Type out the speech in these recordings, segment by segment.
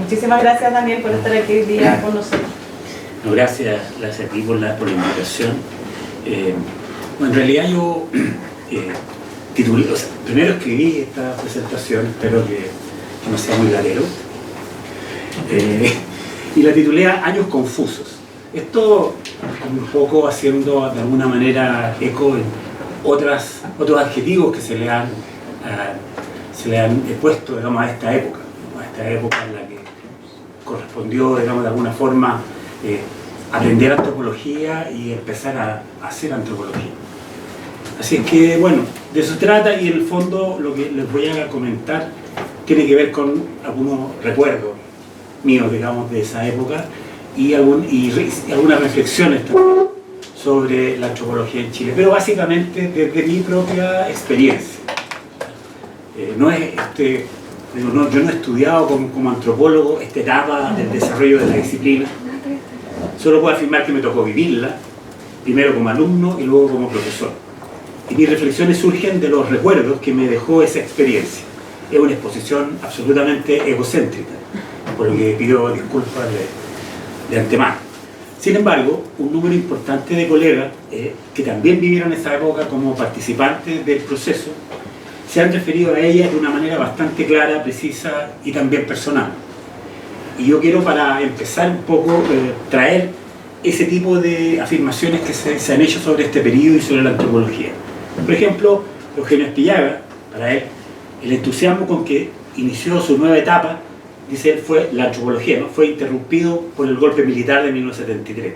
Muchísimas gracias, Daniel, por estar aquí hoy día con nosotros. No, gracias a ti por la invitación. Bueno, en realidad yo titulé, primero escribí esta presentación, espero que no sea muy larguero, y la titulé Años Confusos. Esto un poco haciendo de alguna manera eco en otros adjetivos que se le han puesto, digamos, a esta época en la que correspondió, digamos, de alguna forma aprender antropología y empezar a hacer antropología. Así es que, bueno, de eso se trata, y en el fondo lo que les voy a comentar tiene que ver con algunos recuerdos míos, digamos, de esa época y algunas reflexiones también sobre la antropología en Chile, pero básicamente desde mi propia experiencia. Yo no he estudiado como antropólogo esta etapa del desarrollo de la disciplina. Solo puedo afirmar que me tocó vivirla, primero como alumno y luego como profesor. Y mis reflexiones surgen de los recuerdos que me dejó esa experiencia. Es una exposición absolutamente egocéntrica, por lo que pido disculpas de antemano. Sin embargo, un número importante de colegas que también vivieron esa época como participantes del proceso se han referido a ella de una manera bastante clara, precisa y también personal. Y yo quiero, para empezar un poco, traer ese tipo de afirmaciones que se han hecho sobre este periodo y sobre la antropología. Por ejemplo, Eugenio Aspillaga, para él, el entusiasmo con que inició su nueva etapa, dice él, fue la antropología, ¿no? Fue interrumpido por el golpe militar de 1973.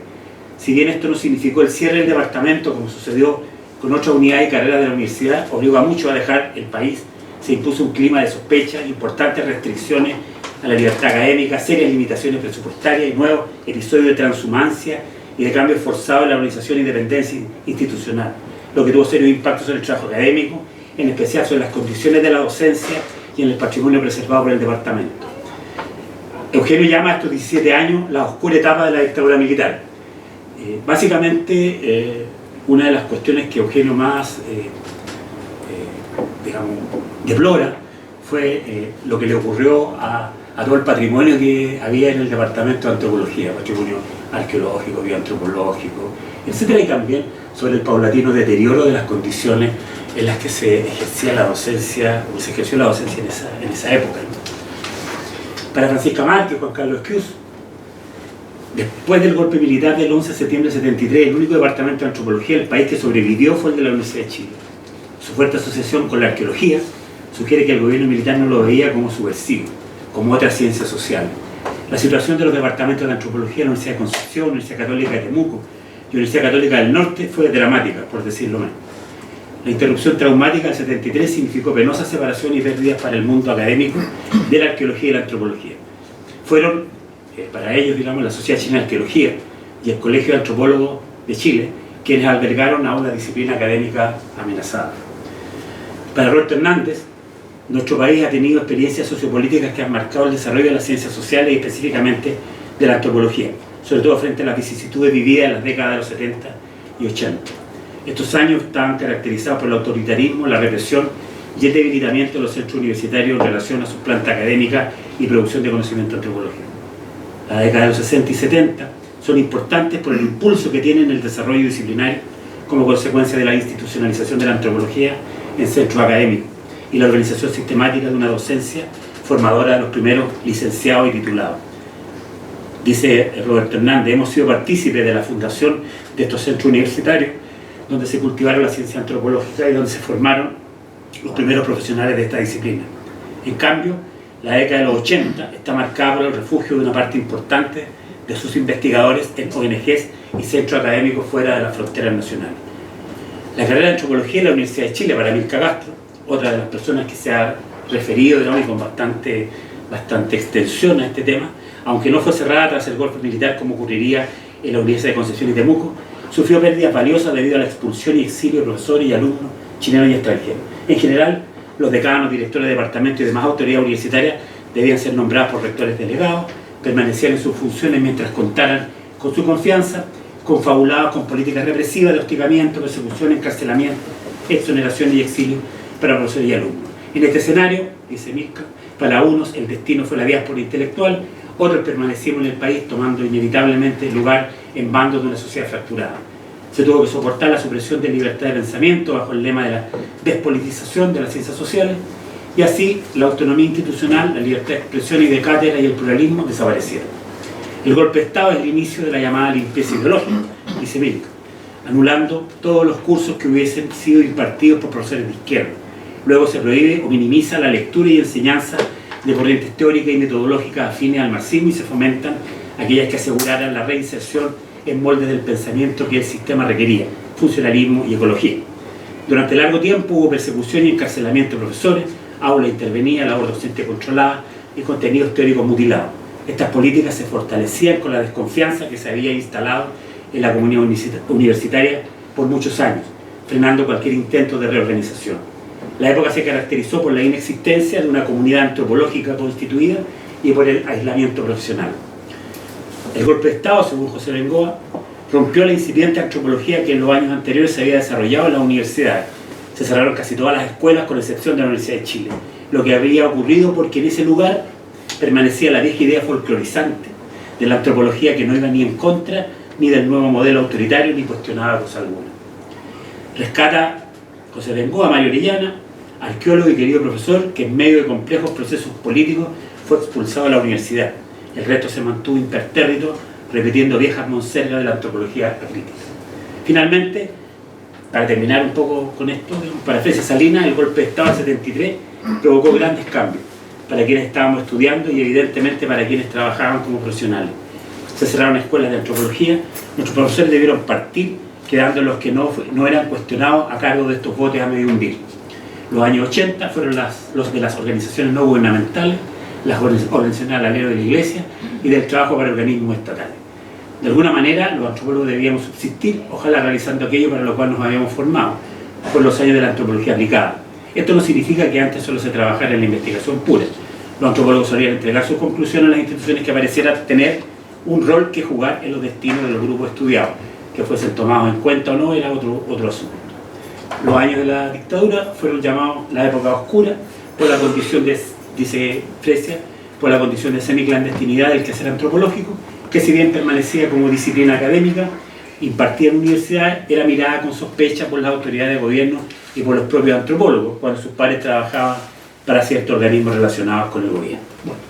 Si bien esto no significó el cierre del departamento, como sucedió con otras unidades y carreras de la universidad, obligó a muchos a dejar el país, se impuso un clima de sospecha, importantes restricciones a la libertad académica, serias limitaciones presupuestarias y nuevos episodios de transhumancia y de cambios forzados en la organización e independencia institucional, lo que tuvo serios impactos en el trabajo académico, en especial sobre las condiciones de la docencia y en el patrimonio preservado por el departamento. Eugenio llama a estos 17 años la oscura etapa de la dictadura militar. Básicamente, una de las cuestiones que Eugenio más digamos, deplora fue lo que le ocurrió a todo el patrimonio que había en el departamento de antropología, patrimonio arqueológico, bioantropológico, etc. Y también sobre el paulatino deterioro de las condiciones en las que se ejercía la docencia, o se ejerció la docencia en esa época, ¿no? Para Francisca Márquez, Juan Carlos Esquius, después del golpe militar del 11 de septiembre de 73, el único departamento de antropología del país que sobrevivió fue el de la Universidad de Chile. Su fuerte asociación con la arqueología sugiere que el gobierno militar no lo veía como subversivo, como otra ciencia social. La situación de los departamentos de antropología de la Universidad de Concepción, Universidad Católica de Temuco y Universidad Católica del Norte fue dramática, por decirlo menos. La interrupción traumática del 73 significó penosa separación y pérdidas para el mundo académico de la arqueología y la antropología. Fueron, para ellos, digamos, la Sociedad Chilena de Arqueología y el Colegio de Antropólogos de Chile quienes albergaron a una disciplina académica amenazada. Para Roberto Hernández, nuestro país ha tenido experiencias sociopolíticas que han marcado el desarrollo de las ciencias sociales y específicamente de la antropología, sobre todo frente a las vicisitudes vividas en las décadas de los 70 y 80. Estos años estaban caracterizados por el autoritarismo, la represión y el debilitamiento de los centros universitarios en relación a sus plantas académicas y producción de conocimiento antropológico. La década de los 60 y 70 son importantes por el impulso que tienen el desarrollo disciplinario como consecuencia de la institucionalización de la antropología en centros académicos y la organización sistemática de una docencia formadora de los primeros licenciados y titulados. Dice Roberto Hernández, hemos sido partícipes de la fundación de estos centros universitarios donde se cultivaron la ciencia antropológica y donde se formaron los primeros profesionales de esta disciplina. En cambio, la década de los 80 está marcada por el refugio de una parte importante de sus investigadores en ONGs y centros académicos fuera de las fronteras nacionales. La carrera de antropología en la Universidad de Chile, para Milka Castro, otra de las personas que se ha referido, digamos, y con bastante extensión a este tema, aunque no fue cerrada tras el golpe militar como ocurriría en la Universidad de Concepción y Temuco, sufrió pérdidas valiosas debido a la expulsión y exilio de profesores y alumnos chilenos y extranjeros. En general, los decanos, directores de departamento y demás autoridades universitarias debían ser nombrados por rectores delegados, permanecían en sus funciones mientras contaran con su confianza, confabulados con políticas represivas de hostigamiento, persecución, encarcelamiento, exoneración y exilio para profesores y alumnos. En este escenario, dice Milka, para unos el destino fue la diáspora intelectual, Otros permanecimos en el país tomando inevitablemente lugar en bandos de una sociedad fracturada. Se tuvo que soportar la supresión de libertad de pensamiento bajo el lema de la despolitización de las ciencias sociales, y así la autonomía institucional, la libertad de expresión y de cátedra y el pluralismo desaparecieron. El golpe de Estado es el inicio de la llamada limpieza ideológica, dice Milk, anulando todos los cursos que hubiesen sido impartidos por profesores de izquierda. Luego se prohíbe o minimiza la lectura y enseñanza de corrientes teóricas y metodológicas afines al marxismo y se fomentan aquellas que aseguraran la reinserción en moldes del pensamiento que el sistema requería, funcionalismo y ecología. Durante largo tiempo hubo persecución y encarcelamiento de profesores, aula intervenida, labor docente controlada y contenidos teóricos mutilados. Estas políticas se fortalecían con la desconfianza que se había instalado en la comunidad universitaria por muchos años, frenando cualquier intento de reorganización. La época se caracterizó por la inexistencia de una comunidad antropológica constituida y por el aislamiento profesional. El golpe de Estado, según José Bengoa, rompió la incipiente antropología que en los años anteriores se había desarrollado en las universidades. Se cerraron casi todas las escuelas con excepción de la Universidad de Chile, lo que había ocurrido porque en ese lugar permanecía la vieja idea folclorizante de la antropología que no iba ni en contra ni del nuevo modelo autoritario ni cuestionaba cosa alguna. Rescata José Bengoa a Mario Orellana, arqueólogo y querido profesor que en medio de complejos procesos políticos fue expulsado de la universidad. El resto se mantuvo impertérrito, repitiendo viejas monsergas de la antropología crítica. Finalmente, para terminar un poco con esto, para Fresia Salinas, el golpe de Estado del 73 provocó grandes cambios para quienes estábamos estudiando y evidentemente para quienes trabajaban como profesionales. Se cerraron escuelas de antropología, nuestros profesores debieron partir, quedando los que no eran cuestionados a cargo de estos botes a medio hundir. Los años 80 fueron los de las organizaciones no gubernamentales, las organizaciones al alero de la Iglesia y del trabajo para organismos estatales. De alguna manera, los antropólogos debíamos subsistir, ojalá realizando aquello para lo cual nos habíamos formado, por los años de la antropología aplicada. Esto no significa que antes solo se trabajara en la investigación pura. Los antropólogos solían entregar sus conclusiones a las instituciones que parecieran tener un rol que jugar en los destinos de los grupos estudiados, que fuesen tomados en cuenta o no, era otro asunto. Los años de la dictadura fueron llamados la época oscura por la condición de, dice Fresia, por la condición de semiclandestinidad del quehacer antropológico, que si bien permanecía como disciplina académica, impartida en universidades, era mirada con sospecha por las autoridades de gobierno y por los propios antropólogos, cuando sus pares trabajaban para ciertos organismos relacionados con el gobierno. Bueno,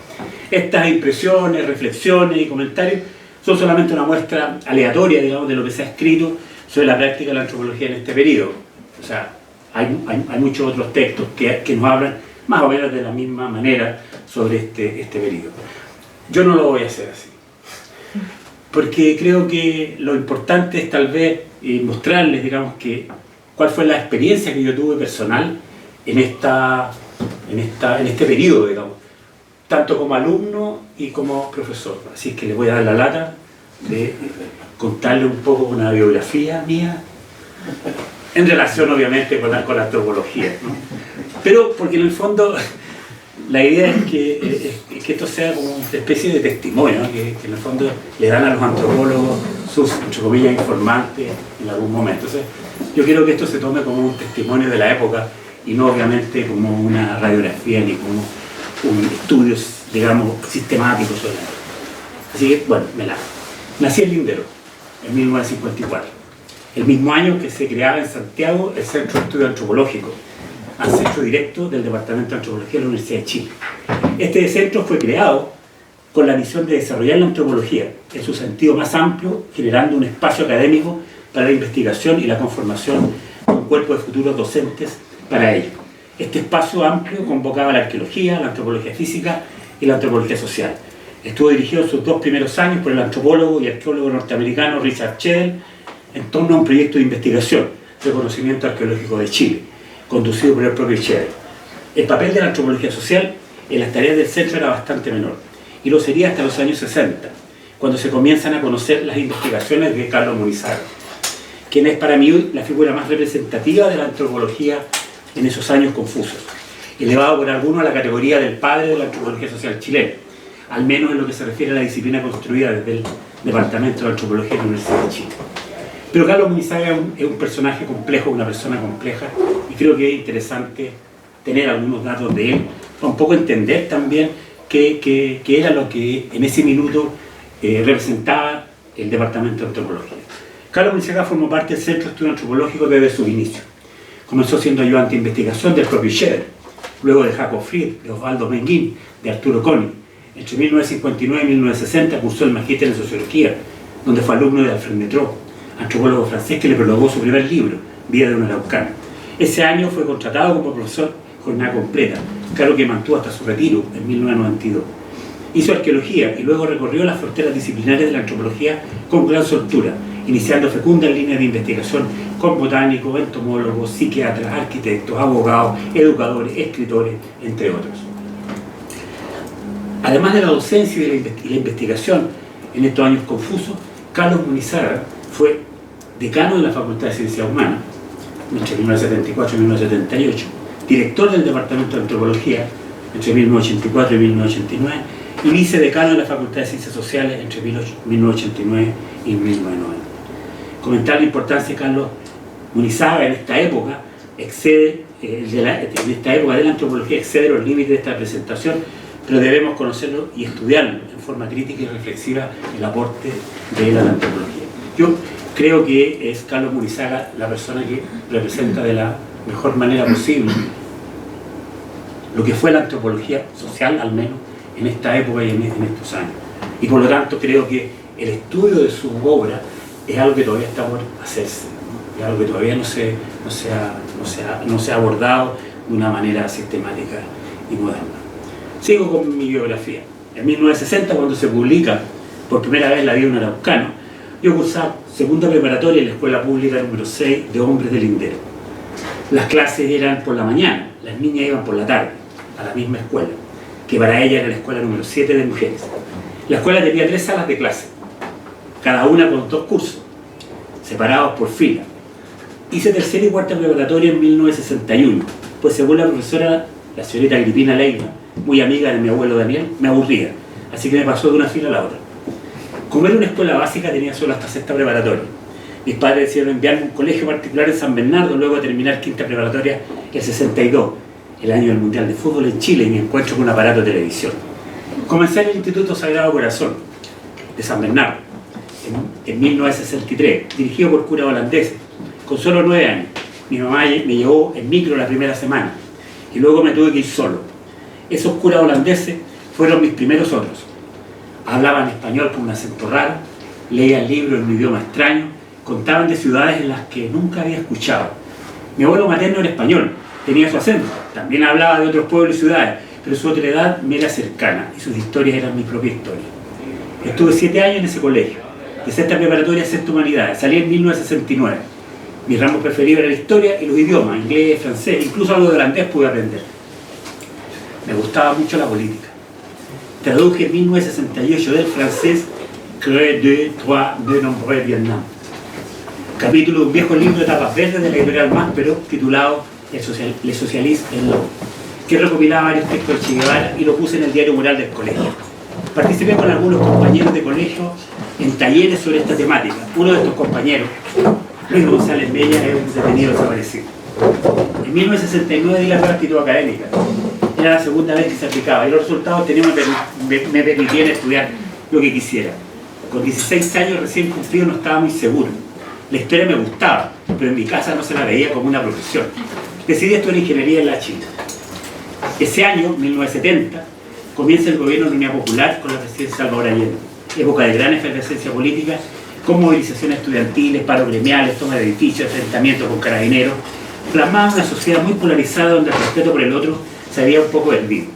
estas impresiones, reflexiones y comentarios son solamente una muestra aleatoria, digamos, de lo que se ha escrito sobre la práctica de la antropología en este periodo. O sea, hay muchos otros textos que nos hablan más o menos de la misma manera sobre este periodo. Yo no lo voy a hacer así, porque creo que lo importante es tal vez mostrarles, digamos, cuál fue la experiencia que yo tuve personal en este periodo, digamos, tanto como alumno y como profesor. Así es que les voy a dar la lata de contarles un poco una biografía mía, en relación obviamente con la antropología, ¿no? Pero porque en el fondo la idea es que esto sea como una especie de testimonio, ¿no? que en el fondo le dan a los antropólogos sus, entre comillas, informantes en algún momento. Entonces, yo quiero que esto se tome como un testimonio de la época y no obviamente como una radiografía ni como un estudio, digamos, sistemático sobre la época. Así que, bueno, nací en Lindero en 1954. El mismo año que se creaba en Santiago el Centro de Estudio Antropológico, ancestro directo del Departamento de Antropología de la Universidad de Chile. Este centro fue creado con la misión de desarrollar la antropología en su sentido más amplio, generando un espacio académico para la investigación y la conformación de un cuerpo de futuros docentes para ello. Este espacio amplio convocaba la arqueología, la antropología física y la antropología social. Estuvo dirigido en sus 2 primeros años por el antropólogo y arqueólogo norteamericano Richard Shedel en torno a un proyecto de investigación, Reconocimiento Arqueológico de Chile, conducido por el propio Shedel. El papel de la antropología social en las tareas del centro era bastante menor, y lo sería hasta los años 60, cuando se comienzan a conocer las investigaciones de Carlos Munizaga, quien es para mí la figura más representativa de la antropología en esos años confusos, elevado por algunos a la categoría del padre de la antropología social chilena, al menos en lo que se refiere a la disciplina construida desde el Departamento de Antropología de la Universidad de Chile. Pero Carlos Munizaga es un personaje complejo, una persona compleja, y creo que es interesante tener algunos datos de él, para un poco entender también que era lo que en ese minuto representaba el Departamento de Antropología. Carlos Munizaga formó parte del Centro de Estudio Antropológico desde su inicio. Comenzó siendo ayudante de investigación del propio Scherer, luego de Jacob Fried, de Osvaldo Menguín, de Arturo König. Entre 1959 y 1960 cursó el magíster en Sociología, donde fue alumno de Alfred Métraux, antropólogo francés que le prologó su primer libro, Vida de un araucano. Ese año fue contratado como profesor jornada completa, cargo que mantuvo hasta su retiro en 1992. Hizo arqueología y luego recorrió las fronteras disciplinarias de la antropología con gran soltura, iniciando fecundas líneas de investigación con botánicos, entomólogos, psiquiatras, arquitectos, abogados, educadores, escritores, entre otros. Además de la docencia y la investigación en estos años confusos, Carlos Munizaga fue decano de la Facultad de Ciencias Humanas entre 1974 y 1978, director del Departamento de Antropología entre 1984 y 1989 y vicedecano de la Facultad de Ciencias Sociales entre 1989 y 1990. Comentar la importancia de Carlos Munizaga en esta época de la antropología excede los límites de esta presentación, pero debemos conocerlo y estudiarlo en forma crítica y reflexiva el aporte de él a la antropología. Yo creo que es Carlos Munizaga la persona que representa de la mejor manera posible lo que fue la antropología social, al menos en esta época y en estos años. Y por lo tanto creo que el estudio de su obra es algo que todavía está por hacerse, ¿no? Es algo que todavía no se ha abordado de una manera sistemática y moderna. Sigo con mi biografía. En 1960, cuando se publica por primera vez La vida de un araucano, yo cursaba segunda preparatoria en la escuela pública número 6 de Hombres de Lindero. Las clases eran por la mañana, las niñas iban por la tarde a la misma escuela, que para ella era la escuela número 7 de mujeres. La escuela tenía 3 salas de clase, cada una con 2 cursos, separados por fila. Hice tercera y cuarta preparatoria en 1961, pues según la profesora, la señorita Agripina Leiva, muy amiga de mi abuelo Daniel, me aburría, así que me pasó de una fila a la otra. Como era una escuela básica, tenía solo hasta sexta preparatoria. Mis padres decidieron enviarme a un colegio particular en San Bernardo, luego de terminar quinta preparatoria el 62, el año del Mundial de Fútbol en Chile, y me encuentro con un aparato de televisión. Comencé en el Instituto Sagrado Corazón de San Bernardo en 1963, dirigido por curas holandeses, con solo 9 años. Mi mamá me llevó en micro la primera semana y luego me tuve que ir solo. Esos curas holandeses fueron mis primeros otros. Hablaban español con un acento raro, leían libros en un idioma extraño, contaban de ciudades en las que nunca había escuchado. Mi abuelo materno era español, tenía su acento, también hablaba de otros pueblos y ciudades, pero su otredad me era cercana y sus historias eran mi propia historia. Estuve 7 años en ese colegio, de sexta preparatoria a sexta humanidades, salí en 1969. Mi ramo preferido era la historia y los idiomas, inglés, francés, incluso algo de holandés pude aprender. Me gustaba mucho la política. Traduje en 1968 del francés Creux de Trois de Nombreux Vietnam, capítulo de un viejo libro de tapas verdes de la editorial Máspero titulado Le Socialisme en l'Homme, que recopilaba varios textos de Che Guevara y lo puse en el diario mural del colegio. Participé con algunos compañeros de colegio en talleres sobre esta temática. Uno de estos compañeros, Luis González Mella, es un detenido desaparecido. En 1969 di la prueba de actitud académica. Era la segunda vez que se aplicaba y los resultados me permitían estudiar lo que quisiera. Con 16 años recién cumplidos no estaba muy seguro. La historia me gustaba, pero en mi casa no se la veía como una profesión. Decidí estudiar ingeniería en la China. Ese año, 1970, comienza el gobierno de la Unidad Popular con la presidencia de Salvador Allende, época de gran efervescencia política, con movilizaciones estudiantiles, paros gremiales, toma de edificios, enfrentamientos con carabineros, plasmaba una sociedad muy polarizada donde el respeto por el otro se había un poco perdido.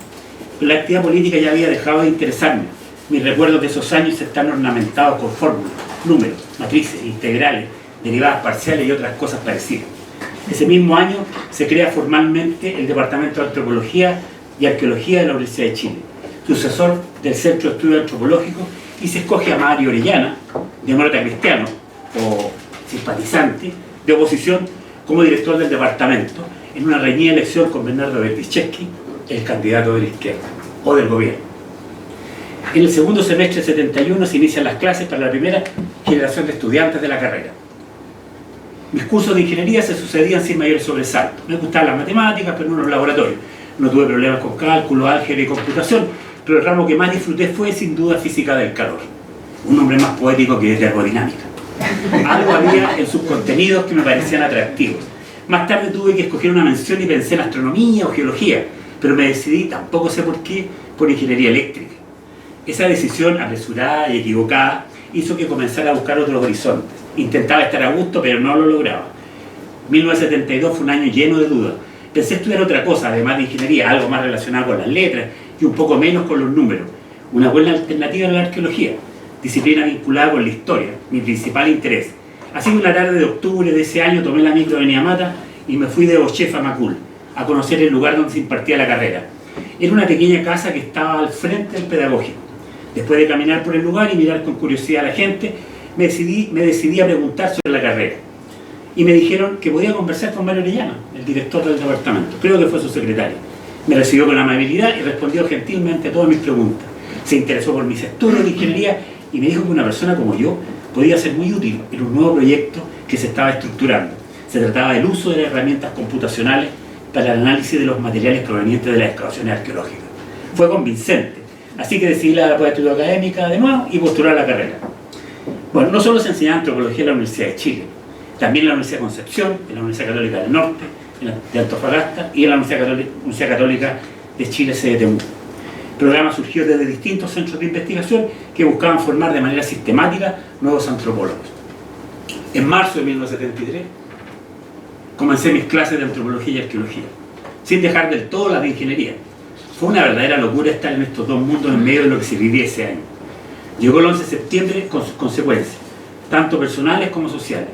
La actividad política ya había dejado de interesarme. Mis recuerdos de esos años están ornamentados con fórmulas, números, matrices, integrales, derivadas parciales y otras cosas parecidas. Ese mismo año se crea formalmente el Departamento de Antropología y Arqueología de la Universidad de Chile, sucesor del Centro de Estudio Antropológico, y se escoge a Mario Orellana, demócrata cristiano o simpatizante de oposición, como director del departamento, en una reñida elección con Bernardo Berdichevsky, el candidato de la izquierda o del gobierno. En el segundo semestre del 71 se inician las clases para la primera generación de estudiantes de la carrera. Mis cursos de ingeniería se sucedían sin mayor sobresalto. Me gustaban las matemáticas, pero no los laboratorios. No tuve problemas con cálculo, álgebra y computación, pero el ramo que más disfruté fue sin duda física del calor. Un nombre más poético que termodinámica. Algo había en sus contenidos que me parecían atractivos. Más tarde tuve que escoger una mención y pensé en astronomía o geología, pero me decidí, tampoco sé por qué, por ingeniería eléctrica. Esa decisión apresurada y equivocada hizo que comenzara a buscar otros horizontes. Intentaba estar a gusto, pero no lo lograba. 1972 fue un año lleno de dudas. Pensé estudiar otra cosa, además de ingeniería, algo más relacionado con las letras y un poco menos con los números. Una buena alternativa era la arqueología, disciplina vinculada con la historia, mi principal interés. Así que una tarde de octubre de ese año tomé la micro de Niamata y me fui de Ochef a Macul, a conocer el lugar donde se impartía la carrera. Era una pequeña casa que estaba al frente del pedagógico. Después de caminar por el lugar y mirar con curiosidad a la gente, me decidí a preguntar sobre la carrera. Y me dijeron que podía conversar con Mario Orellana, el director del departamento. Creo que fue su secretario. Me recibió con amabilidad y respondió gentilmente a todas mis preguntas. Se interesó por mis estudios de ingeniería y me dijo que una persona como yo podía ser muy útil en un nuevo proyecto que se estaba estructurando. Se trataba del uso de las herramientas computacionales para el análisis de los materiales provenientes de las excavaciones arqueológicas. Fue convincente, así que decidí la poesía académica de nuevo y postular la carrera. Bueno, no solo se enseñaba antropología en la Universidad de Chile, también en la Universidad de Concepción, en la Universidad Católica del Norte, en la de Antofagasta y en la Universidad Católica de Chile, CDTU. El programa surgió desde distintos centros de investigación que buscaban formar de manera sistemática nuevos antropólogos. En marzo de 1973 comencé mis clases de antropología y arqueología, sin dejar del todo las de ingeniería. Fue una verdadera locura estar en estos dos mundos en medio de lo que se vivía ese año. Llegó el 11 de septiembre con sus consecuencias, tanto personales como sociales.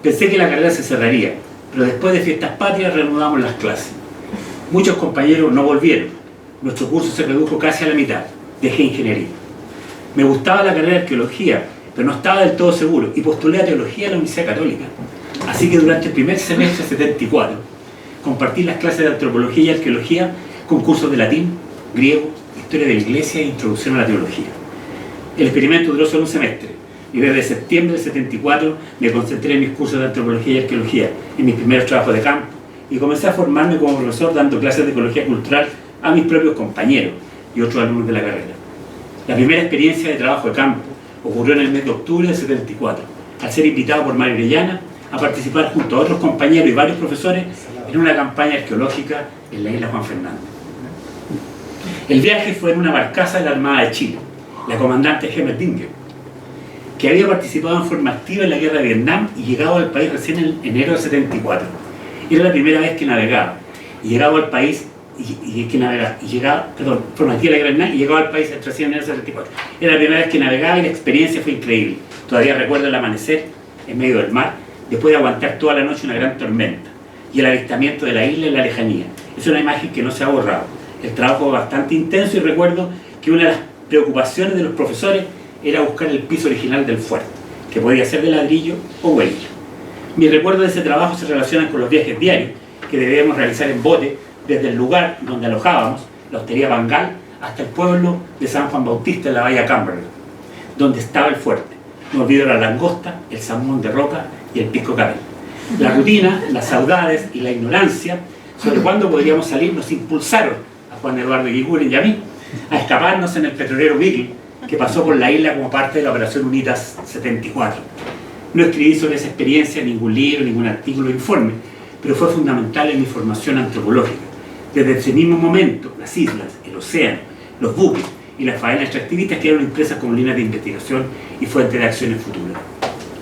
Pensé que la carrera se cerraría, pero después de fiestas patrias reanudamos las clases. Muchos compañeros no volvieron. Nuestro curso se redujo casi a la mitad. Dejé ingeniería. Me gustaba la carrera de arqueología, pero no estaba del todo seguro y postulé a teología en la Universidad Católica. Así que durante el primer semestre 74 compartí las clases de antropología y arqueología con cursos de latín, griego, historia de la iglesia e introducción a la teología. El experimento duró solo un semestre y desde septiembre del 74 me concentré en mis cursos de antropología y arqueología, en mis primeros trabajos de campo, y comencé a formarme como profesor dando clases de ecología cultural a mis propios compañeros y otros alumnos de la carrera. La primera experiencia de trabajo de campo ocurrió en el mes de octubre del 74, al ser invitado por Mario Orellana a participar junto a otros compañeros y varios profesores en una campaña arqueológica en la isla Juan Fernández. El viaje fue en una barcaza de la Armada de Chile, la comandante Hemmerdinger, que había participado en forma activa en la guerra de Vietnam y llegado al país recién en enero del 74. Era la primera vez que navegaba y llegaba al país formativa de la guerra de Vietnam y llegaba al país recién en enero del 74. Era la primera vez que navegaba y la experiencia fue increíble. Todavía recuerdo el amanecer en medio del mar, después de aguantar toda la noche una gran tormenta y el avistamiento de la isla en la lejanía. Es una imagen que no se ha borrado. El trabajo fue bastante intenso y recuerdo que una de las preocupaciones de los profesores era buscar el piso original del fuerte, que podía ser de ladrillo o huevillo. Mis recuerdos de ese trabajo se relacionan con los viajes diarios que debíamos realizar en bote desde el lugar donde alojábamos, la hostería Bangal, hasta el pueblo de San Juan Bautista en la bahía Cumberland, donde estaba el fuerte. No olvido la langosta, el salmón de roca y el pisco cabel. La rutina, las saudades y la ignorancia sobre cuándo podríamos salir nos impulsaron a Juan Eduardo Guiguren y a mí a escaparnos en el petrolero Beagle que pasó por la isla como parte de la Operación Unitas 74. No escribí sobre esa experiencia ningún libro, ningún artículo o informe, pero fue fundamental en mi formación antropológica. Desde ese mismo momento, las islas, el océano, los buques y las faenas extractivistas quedaron impresas como líneas de investigación y fuentes de acciones futuras.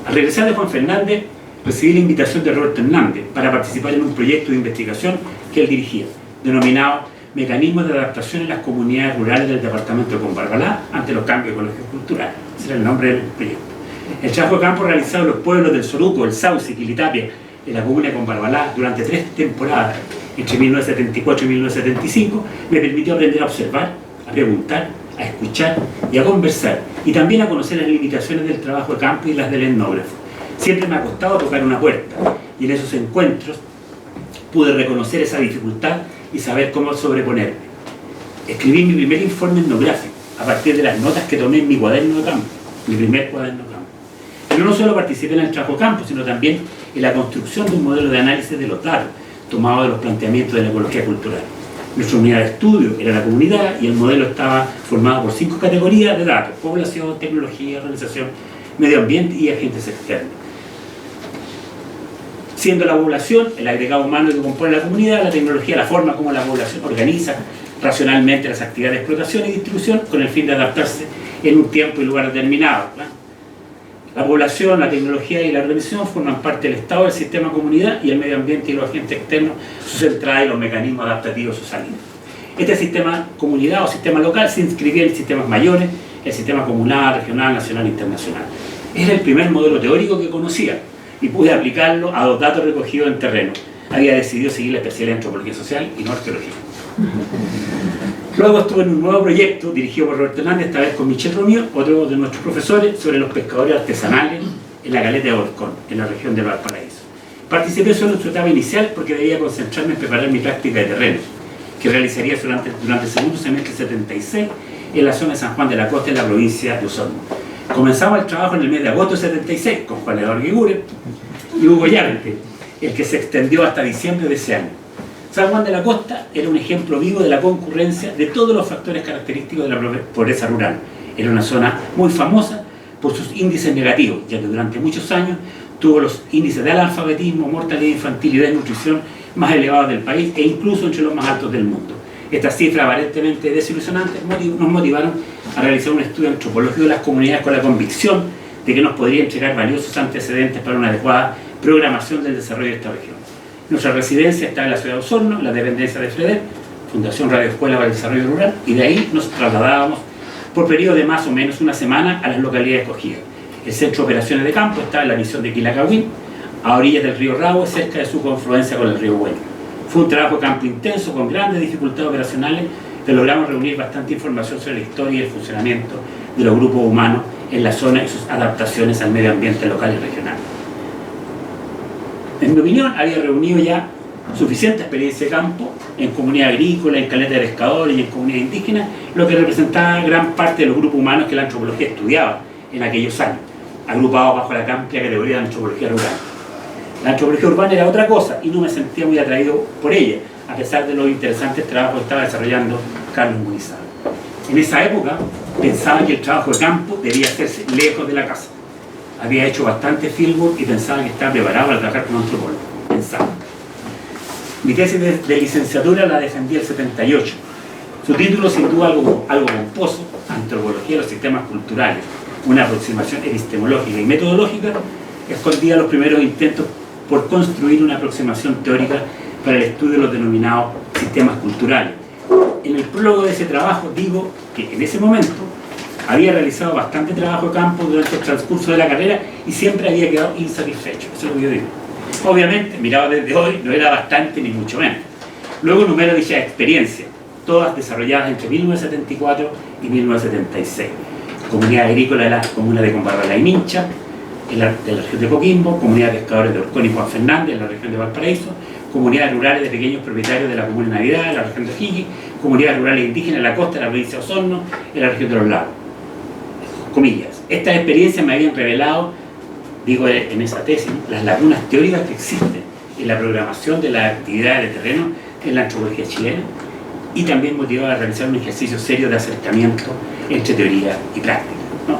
Al regresar de Juan Fernández, recibí la invitación de Roberto Hernández para participar en un proyecto de investigación que él dirigía, denominado Mecanismos de adaptación en las comunidades rurales del departamento de Combarbalá ante los cambios ecológicos culturales. Ese era el nombre del proyecto. El trabajo de campo realizado en los pueblos del Soruco, el Sauce y Quilitapia, en la comuna de Combarbalá, durante 3 temporadas, entre 1974 y 1975, me permitió aprender a observar, a preguntar, a escuchar y a conversar, y también a conocer las limitaciones del trabajo de campo y las del etnógrafo. Siempre me ha costado tocar una puerta, y en esos encuentros pude reconocer esa dificultad y saber cómo sobreponerme. Escribí mi primer informe etnográfico a partir de las notas que tomé en mi cuaderno de campo, mi primer cuaderno de campo. Pero no solo participé en el trabajo de campo, sino también en la construcción de un modelo de análisis de los datos tomados de los planteamientos de la ecología cultural. Nuestra unidad de estudio era la comunidad y el modelo estaba formado por 5 categorías de datos: población, tecnología, organización, medio ambiente y agentes externos. Siendo la población el agregado humano que compone la comunidad, la tecnología la forma como la población organiza racionalmente las actividades de explotación y distribución con el fin de adaptarse en un tiempo y lugar determinado. La población, la tecnología y la organización forman parte del Estado, del sistema comunidad, y el medio ambiente y los agentes externos, sus entradas y los mecanismos adaptativos, sus salidas. Este sistema comunidad o sistema local se inscribía en sistemas mayores, el sistema comunal, regional, nacional e internacional. Era el primer modelo teórico que conocía y pude aplicarlo a los datos recogidos en terreno. Había decidido seguir la especialidad en antropología social y no arqueología. Luego estuve en un nuevo proyecto dirigido por Roberto Hernández, esta vez con Michel Romeo, otro de nuestros profesores, sobre los pescadores artesanales en la caleta de Orcón, en la región de Valparaíso. Participé solo en su etapa inicial porque debía concentrarme en preparar mi práctica de terreno, que realizaría durante el segundo semestre 76 en la zona de San Juan de la Costa, en la provincia de Osorno. Comenzamos el trabajo en el mes de agosto de 76 con Juan Eduardo Guiguren y Hugo Llarte, el que se extendió hasta diciembre de ese año. San Juan de la Costa era un ejemplo vivo de la concurrencia de todos los factores característicos de la pobreza rural. Era una zona muy famosa por sus índices negativos, ya que durante muchos años tuvo los índices de analfabetismo, mortalidad infantil y desnutrición más elevados del país e incluso entre los más altos del mundo. Estas cifras aparentemente desilusionantes nos motivaron a realizar un estudio antropológico de las comunidades con la convicción de que nos podría entregar valiosos antecedentes para una adecuada programación del desarrollo de esta región. Nuestra residencia está en la ciudad de Osorno, en la dependencia de FREDER, Fundación Radio Escuela para el Desarrollo Rural, y de ahí nos trasladábamos por periodo de más o menos una semana a las localidades escogidas. El centro de operaciones de campo está en la misión de Quilacagüín, a orillas del río Rabo, cerca de su confluencia con el río Bueno. Fue un trabajo de campo intenso, con grandes dificultades operacionales, pero logramos reunir bastante información sobre la historia y el funcionamiento de los grupos humanos en la zona y sus adaptaciones al medio ambiente local y regional. En mi opinión, había reunido ya suficiente experiencia de campo en comunidad agrícola, en caleta de pescadores y en comunidad indígena, lo que representaba gran parte de los grupos humanos que la antropología estudiaba en aquellos años, agrupados bajo la amplia categoría de antropología rural. La antropología urbana era otra cosa y no me sentía muy atraído por ella, a pesar de los interesantes trabajos que estaba desarrollando Carlos Munizaga. En esa época pensaba que el trabajo de campo debía hacerse lejos de la casa. Había hecho bastante fieldwork y pensaba que estaba preparado para trabajar como antropólogo. Pensaba. Mi tesis de licenciatura la defendí el 78. Su título, sin duda algo pomposo, Antropología de los sistemas culturales, una aproximación epistemológica y metodológica, escondía los primeros intentos por construir una aproximación teórica para el estudio de los denominados sistemas culturales. En el prólogo de ese trabajo digo que en ese momento había realizado bastante trabajo de campo durante el transcurso de la carrera y siempre había quedado insatisfecho. Eso es lo que yo digo. Obviamente, mirado desde hoy, no era bastante ni mucho menos. Luego enumero dichas experiencias, todas desarrolladas entre 1974 y 1976. Comunidad agrícola de la comuna de Combarrala y Mincha, de la región de Coquimbo, comunidad de pescadores de Orcón y Juan Fernández, en la región de Valparaíso, comunidades rurales de pequeños propietarios de la comuna de Navidad, en la región de O'Higgins, comunidades rurales indígenas en la costa de la provincia de Osorno, en la región de los lagos. Comillas. Estas experiencias me habían revelado, digo en esa tesis, las lagunas teóricas que existen en la programación de las actividades de terreno en la antropología chilena y también motivaba a realizar un ejercicio serio de acercamiento entre teoría y práctica, ¿no?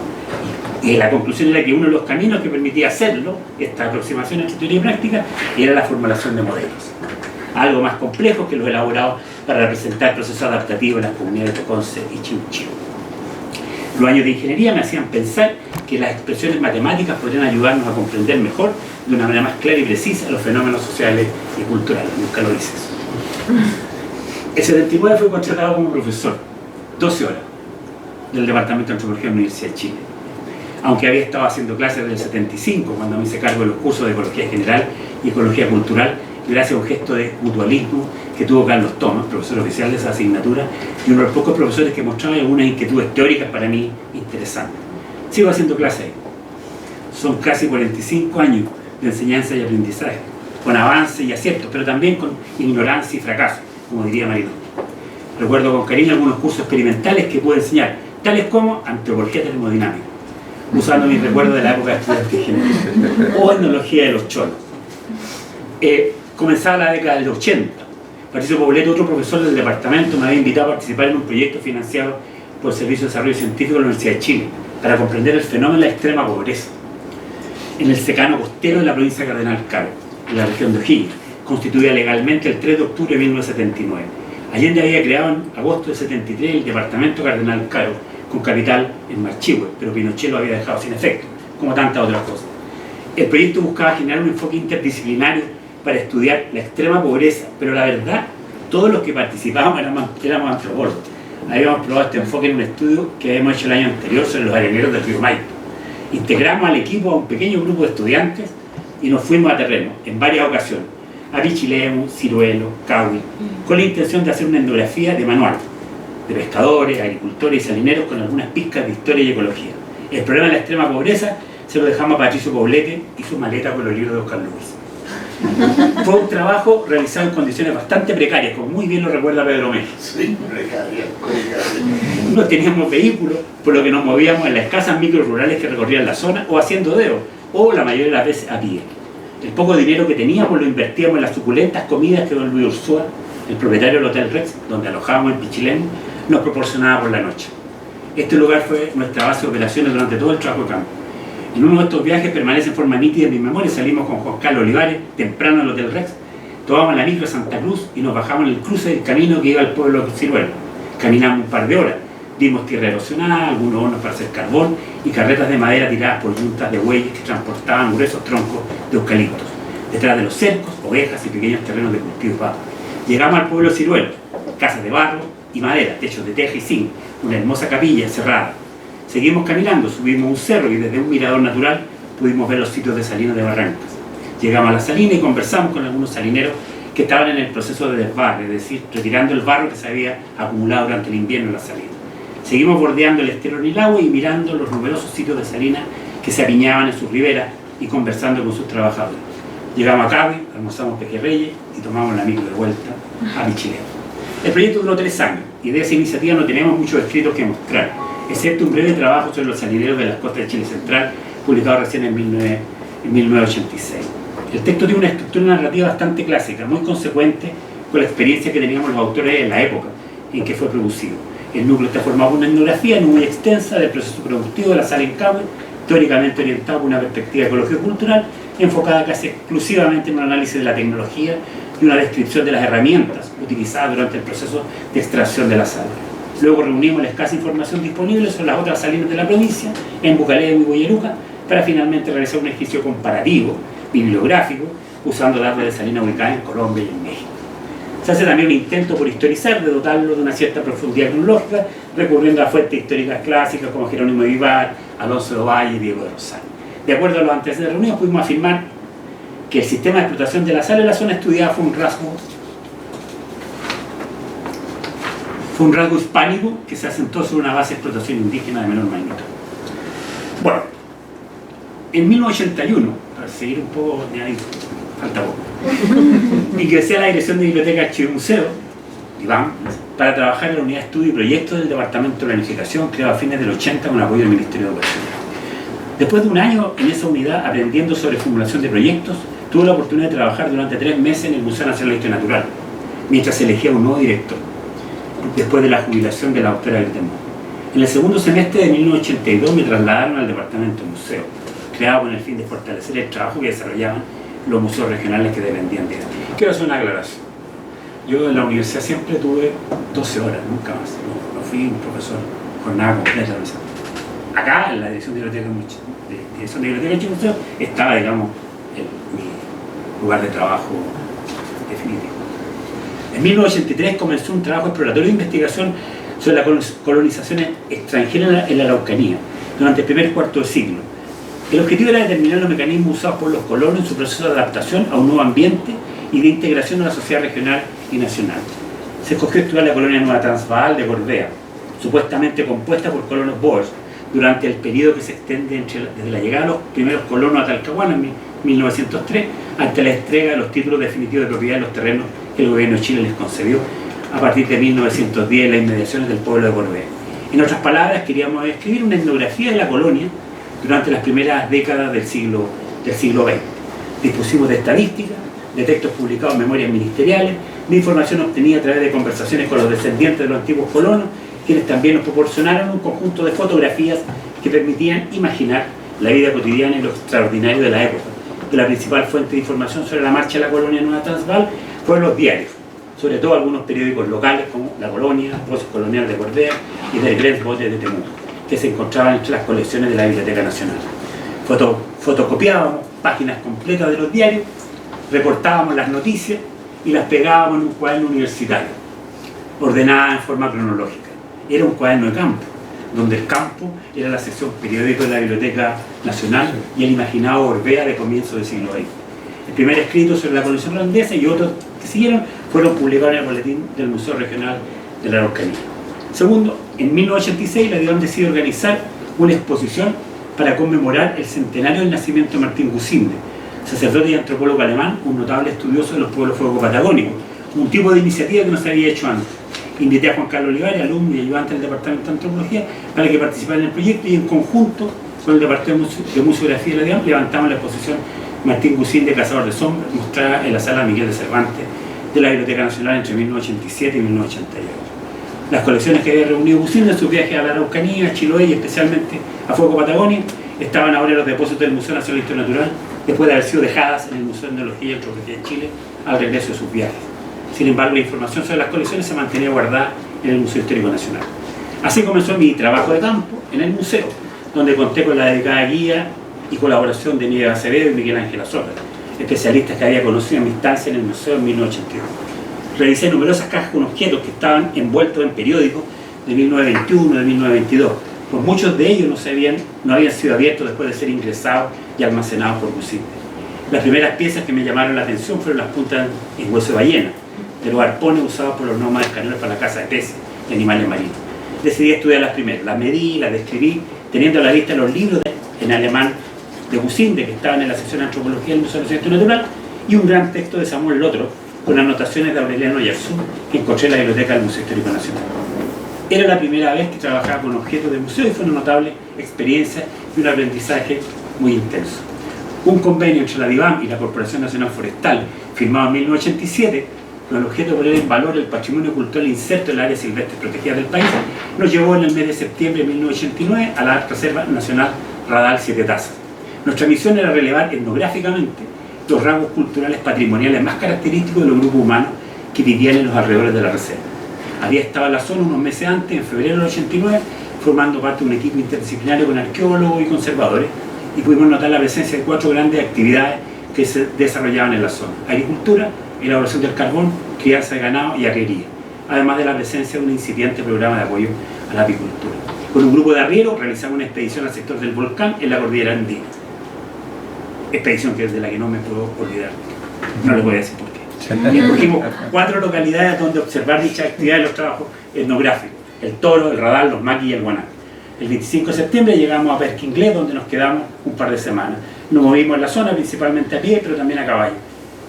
Y la conclusión era que uno de los caminos que permitía hacerlo, esta aproximación entre teoría y práctica, era la formulación de modelos. Algo más complejo que los elaborados para representar procesos adaptativos en las comunidades de Conce y Chinchín. Los años de ingeniería me hacían pensar que las expresiones matemáticas podrían ayudarnos a comprender mejor, de una manera más clara y precisa, los fenómenos sociales y culturales. Nunca lo hice eso. El 79 fui contratado como profesor, 12 horas, del Departamento de Antropología de la Universidad de Chile. Aunque había estado haciendo clases desde el 75, cuando me hice cargo de los cursos de Ecología General y Ecología Cultural, gracias a un gesto de mutualismo que tuvo Carlos Thomas, profesor oficial de esa asignatura, y uno de los pocos profesores que mostraba algunas inquietudes teóricas para mí interesantes. Sigo haciendo clases ahí. Son casi 45 años de enseñanza y aprendizaje, con avances y aciertos, pero también con ignorancia y fracaso, como diría Marino. Recuerdo con cariño algunos cursos experimentales que pude enseñar, tales como antropología termodinámica, usando mis recuerdos de la época de estudiantes generales, o etnología de los cholos. Comenzaba la década del 80, Patricio Poblete, otro profesor del departamento, me había invitado a participar en un proyecto financiado por el Servicio de Desarrollo Científico de la Universidad de Chile para comprender el fenómeno de la extrema pobreza en el secano costero de la provincia de Cardenal Caro, en la región de O'Higgins, constituida legalmente el 3 de octubre de 1979. Allende había creado en agosto de 73 el departamento Cardenal Caro, con capital en Marchihue, pero Pinochet lo había dejado sin efecto, como tantas otras cosas. El proyecto buscaba generar un enfoque interdisciplinario para estudiar la extrema pobreza, pero la verdad, todos los que participábamos éramos antropólogos. Habíamos probado este enfoque en un estudio que habíamos hecho el año anterior sobre los areneros del río Maipo. Integramos al equipo a un pequeño grupo de estudiantes y nos fuimos a terreno, en varias ocasiones, a Pichilemu, Ciruelo, Cahui, con la intención de hacer una etnografía de manual, de pescadores, agricultores y salineros con algunas pizcas de historia y ecología. El problema de la extrema pobreza se lo dejamos a Patricio Poblete y su maleta con los libros de Oscar Luis. Fue un trabajo realizado en condiciones bastante precarias, como muy bien lo recuerda Pedro Mejía. Sí, precaria. No teníamos vehículos, por lo que nos movíamos en las escasas micros rurales que recorrían la zona, o haciendo dedo, o la mayoría de las veces a pie. El poco dinero que teníamos lo invertíamos en las suculentas comidas que don Luis Ursúa, el propietario del Hotel Rex, donde alojábamos en Pichilemu, nos proporcionaba por la noche. Este lugar fue nuestra base de operaciones durante todo el trabajo de campo. En uno de estos viajes permanece en forma nítida en mi memoria. Salimos con Juan Carlos Olivares temprano al Hotel Rex, tomamos la micro a Santa Cruz y nos bajamos en el cruce del camino que iba al pueblo de Ciruelo. Caminamos un par de horas, vimos tierra erosionada, algunos hornos para hacer carbón y carretas de madera tiradas por yuntas de bueyes que transportaban gruesos troncos de eucaliptos. Detrás de los cercos, ovejas y pequeños terrenos de cultivo y pasto. Llegamos al pueblo de Ciruelo, casas de barro y madera, techos de teja y zinc, una hermosa capilla cerrada. Seguimos caminando, subimos un cerro y desde un mirador natural pudimos ver los sitios de salinas de Barrancas. Llegamos a la salina y conversamos con algunos salineros que estaban en el proceso de desbarre, es decir, retirando el barro que se había acumulado durante el invierno en la salina. Seguimos bordeando el estero Nilahue y mirando los numerosos sitios de salina que se apiñaban en sus riberas y conversando con sus trabajadores. Llegamos a Cahui, almorzamos pejerreyes y tomamos la micro de vuelta a Pichilemu. El proyecto duró 3 años y de esa iniciativa no tenemos muchos escritos que mostrar, excepto un breve trabajo sobre los salineros de las costas de Chile Central, publicado recién en 1986. El texto tiene una estructura narrativa bastante clásica, muy consecuente con la experiencia que teníamos los autores en la época en que fue producido. El núcleo está formado por una etnografía muy extensa del proceso productivo de la sal en Cahui, teóricamente orientado por una perspectiva ecológico-cultural, enfocada casi exclusivamente en un análisis de la tecnología y una descripción de las herramientas utilizadas durante el proceso de extracción de la sal. Luego reunimos la escasa información disponible sobre las otras salinas de la provincia, en Bucaleu y Boyeruca, para finalmente realizar un ejercicio comparativo, bibliográfico, usando datos de salinas ubicadas en Colombia y en México. Se hace también un intento por historizar, de dotarlo de una cierta profundidad cronológica, recurriendo a fuentes históricas clásicas como Jerónimo de Vivar, Alonso de Ovalle y Diego de Rosario. De acuerdo a los antecedentes de la reunión, pudimos afirmar que el sistema de explotación de la sal en la zona estudiada fue un rasgo hispánico que se asentó sobre una base de explotación indígena de menor magnitud. Bueno, en 1981, para seguir un poco, ahí falta poco, ingresé a la dirección de Biblioteca, Archivo y Museo, Iván, para trabajar en la unidad de estudio y proyectos del Departamento de Planificación, creado a fines del 80 con apoyo del Ministerio de Educación. Después de un año en esa unidad aprendiendo sobre formulación de proyectos, tuve la oportunidad de trabajar durante 3 meses en el Museo Nacional de Historia Natural, mientras se elegía un nuevo director, después de la jubilación de la doctora Gretemont. En el segundo semestre de 1982 me trasladaron al Departamento de Museo, creado con el fin de fortalecer el trabajo que desarrollaban los museos regionales que dependían de él. Quiero hacer una aclaración. Yo en la universidad siempre tuve 12 horas, nunca más. No fui un profesor jornada completa. Acá, en la dirección de biblioteca y museo, estaba, digamos, mi lugar de trabajo definitivo. En 1983 comenzó un trabajo exploratorio de investigación sobre las colonizaciones extranjeras en la Araucanía, durante el primer cuarto de siglo. El objetivo era determinar los mecanismos usados por los colonos en su proceso de adaptación a un nuevo ambiente y de integración a la sociedad regional y nacional. Se escogió estudiar la colonia Nueva Transvaal de Gorbea, supuestamente compuesta por colonos boers, durante el periodo que se extiende desde la llegada de los primeros colonos a Talcahuano en 1903 hasta la entrega de los títulos definitivos de propiedad de los terrenos que el gobierno de Chile les concedió a partir de 1910 en las inmediaciones del pueblo de Gorbea. En otras palabras, queríamos escribir una etnografía de la colonia durante las primeras décadas del siglo XX. Dispusimos de estadísticas, de textos publicados en memorias ministeriales, de información obtenida a través de conversaciones con los descendientes de los antiguos colonos, quienes también nos proporcionaron un conjunto de fotografías que permitían imaginar la vida cotidiana y lo extraordinario de la época. Que la principal fuente de información sobre la marcha de la colonia Nueva Transvaal fueron los diarios, sobre todo algunos periódicos locales como La Colonia, Voces Colonial de Cordea y del Grens Bote de Temuco, que se encontraban entre las colecciones de la Biblioteca Nacional. Fotocopiábamos páginas completas de los diarios, recortábamos las noticias y las pegábamos en un cuaderno universitario, ordenada en forma cronológica. Era un cuaderno de campo, donde el campo era la sección periódico de la Biblioteca Nacional y el imaginado Orbea de comienzo del siglo XX. El primer escrito sobre la colección holandesa y otros que siguieron fueron publicados en el boletín del Museo Regional de la Araucanía. Segundo, en 1986 la DIVAM decide organizar una exposición para conmemorar el centenario del nacimiento de Martín Gusinde, sacerdote y antropólogo alemán, un notable estudioso de los pueblos fuego-patagónicos, un tipo de iniciativa que no se había hecho antes. Invité a Juan Carlos Olivares, alumno y ayudante del Departamento de Antropología, para que participara en el proyecto y en conjunto con el Departamento de Museografía de la DIVAM levantamos la exposición Martín Gusinde, Cazador de Sombras, mostrada en la Sala Miguel de Cervantes de la Biblioteca Nacional entre 1987 y 1988. Las colecciones que había reunido Gusinde en sus viajes a la Araucanía, a Chiloé y especialmente a Fuego Patagonia estaban ahora en los depósitos del Museo Nacional de Historia Natural, después de haber sido dejadas en el Museo de Etnología y Antropología de Chile al regreso de sus viajes. Sin embargo, la información sobre las colecciones se mantenía guardada en el Museo Histórico Nacional. Así comenzó mi trabajo de campo en el museo, donde conté con la dedicada guía y colaboración de Nieves Acevedo y Miguel Ángel Azorra, especialistas que había conocido en mi estancia en el museo en 1982. Revisé numerosas cajas con objetos que estaban envueltos en periódicos de 1921, de 1922, pues muchos de ellos no habían sido abiertos después de ser ingresados y almacenados por Gusinde. Las primeras piezas que me llamaron la atención fueron las puntas en hueso de ballena, de los arpones usados por los nómadas caneros para la caza de peces y animales marinos. Decidí estudiar las primeras, las medí, las describí, teniendo a la vista los libros en alemán de Gusinde, que estaban en la sección de Antropología del Museo de Ciencia Natural, y un gran texto de Samuel Lotro, con anotaciones de Aureliano Yarzún, que encontré en la biblioteca del Museo Histórico Nacional. Era la primera vez que trabajaba con objetos de museo y fue una notable experiencia y un aprendizaje muy intenso. Un convenio entre la DIVAM y la Corporación Nacional Forestal, firmado en 1987, con el objeto de poner en valor el patrimonio cultural inserto en el área silvestre protegida del país, nos llevó en el mes de septiembre de 1989 a la Reserva Nacional Radal Siete Tazas. Nuestra misión era relevar etnográficamente los rasgos culturales patrimoniales más característicos de los grupos humanos que vivían en los alrededores de la reserva. Había estado en la zona unos meses antes, en febrero del 89, formando parte de un equipo interdisciplinario con arqueólogos y conservadores, y pudimos notar la presencia de 4 grandes actividades que se desarrollaban en la zona: agricultura, elaboración del carbón, crianza de ganado y arriería, además de la presencia de un incipiente programa de apoyo a la apicultura. Con un grupo de arrieros realizamos una expedición al sector del volcán en la cordillera andina. Expedición que es de la que no me puedo olvidar. No les voy a decir por qué. Y escogimos 4 localidades donde observar dichas actividades y los trabajos etnográficos: el Toro, el Radal, los Maquis y el Guanaco. El 25 de septiembre llegamos a Perquinglé, donde nos quedamos un par de semanas. Nos movimos en la zona, principalmente a pie, pero también a caballo.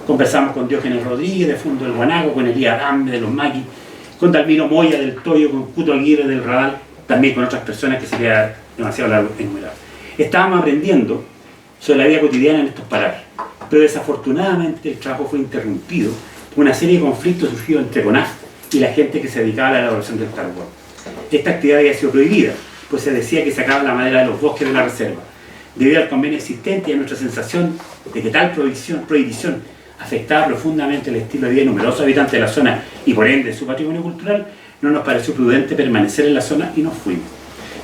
Conversamos con Diógenes Rodríguez, de Fondo del Guanaco, con Elías Adambe, de los Maquis, con Dalmiro Moya, del Toyo, con Cuto Aguirre, del Radal, también con otras personas que sería demasiado largo enumerar. Estábamos aprendiendo sobre la vida cotidiana en estos parajes, pero desafortunadamente el trabajo fue interrumpido por una serie de conflictos surgidos entre CONAF y la gente que se dedicaba a la elaboración del carbón. Esta actividad había sido prohibida, pues se decía que sacaba la madera de los bosques de la reserva. Debido al convenio existente y a nuestra sensación de que tal prohibición afectaba profundamente el estilo de vida de numerosos habitantes de la zona y por ende su patrimonio cultural, no nos pareció prudente permanecer en la zona y nos fuimos,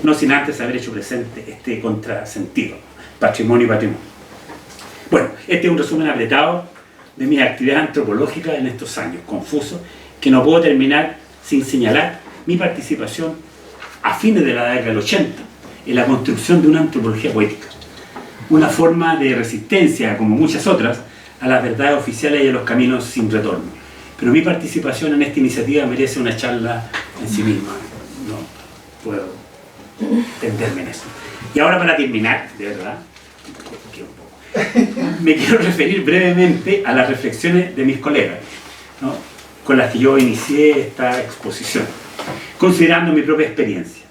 no sin antes haber hecho presente este contrasentido: patrimonio y patrimonio. Bueno, este es un resumen apretado de mis actividades antropológicas en estos años, confuso, que no puedo terminar sin señalar mi participación a fines de la década del 80 en la construcción de una antropología poética, una forma de resistencia, como muchas otras, a las verdades oficiales y a los caminos sin retorno. Pero mi participación en esta iniciativa merece una charla en sí misma, no puedo entenderme en eso. Y ahora, para terminar, de verdad, me quiero referir brevemente a las reflexiones de mis colegas, ¿no?, con las que yo inicié esta exposición, considerando mi propia experiencia.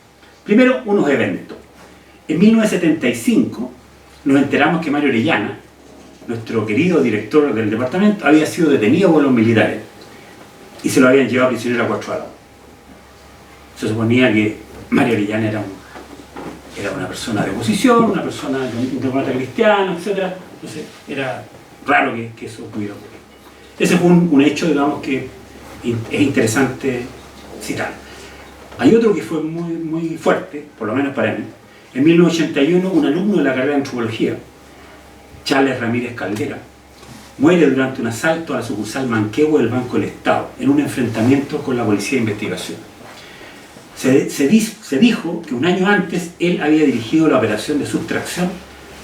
Primero, unos eventos. En 1975 nos enteramos que Mario Orellana, nuestro querido director del departamento, había sido detenido por los militares. y se lo habían llevado prisionero a Cuatro Aguas. Se suponía que Mario Orellana era una persona de oposición, una persona demócrata cristiana, etc. Entonces era raro que eso pudiera ocurrir. Ese fue un hecho, digamos, que es interesante citar. Hay otro que fue muy fuerte, por lo menos para mí. En 1981, un alumno de la carrera de antropología, Charles Ramírez Caldera, muere durante un asalto a la sucursal Manquehue del Banco del Estado, en un enfrentamiento con la Policía de Investigación. Se dijo que un año antes él había dirigido la operación de sustracción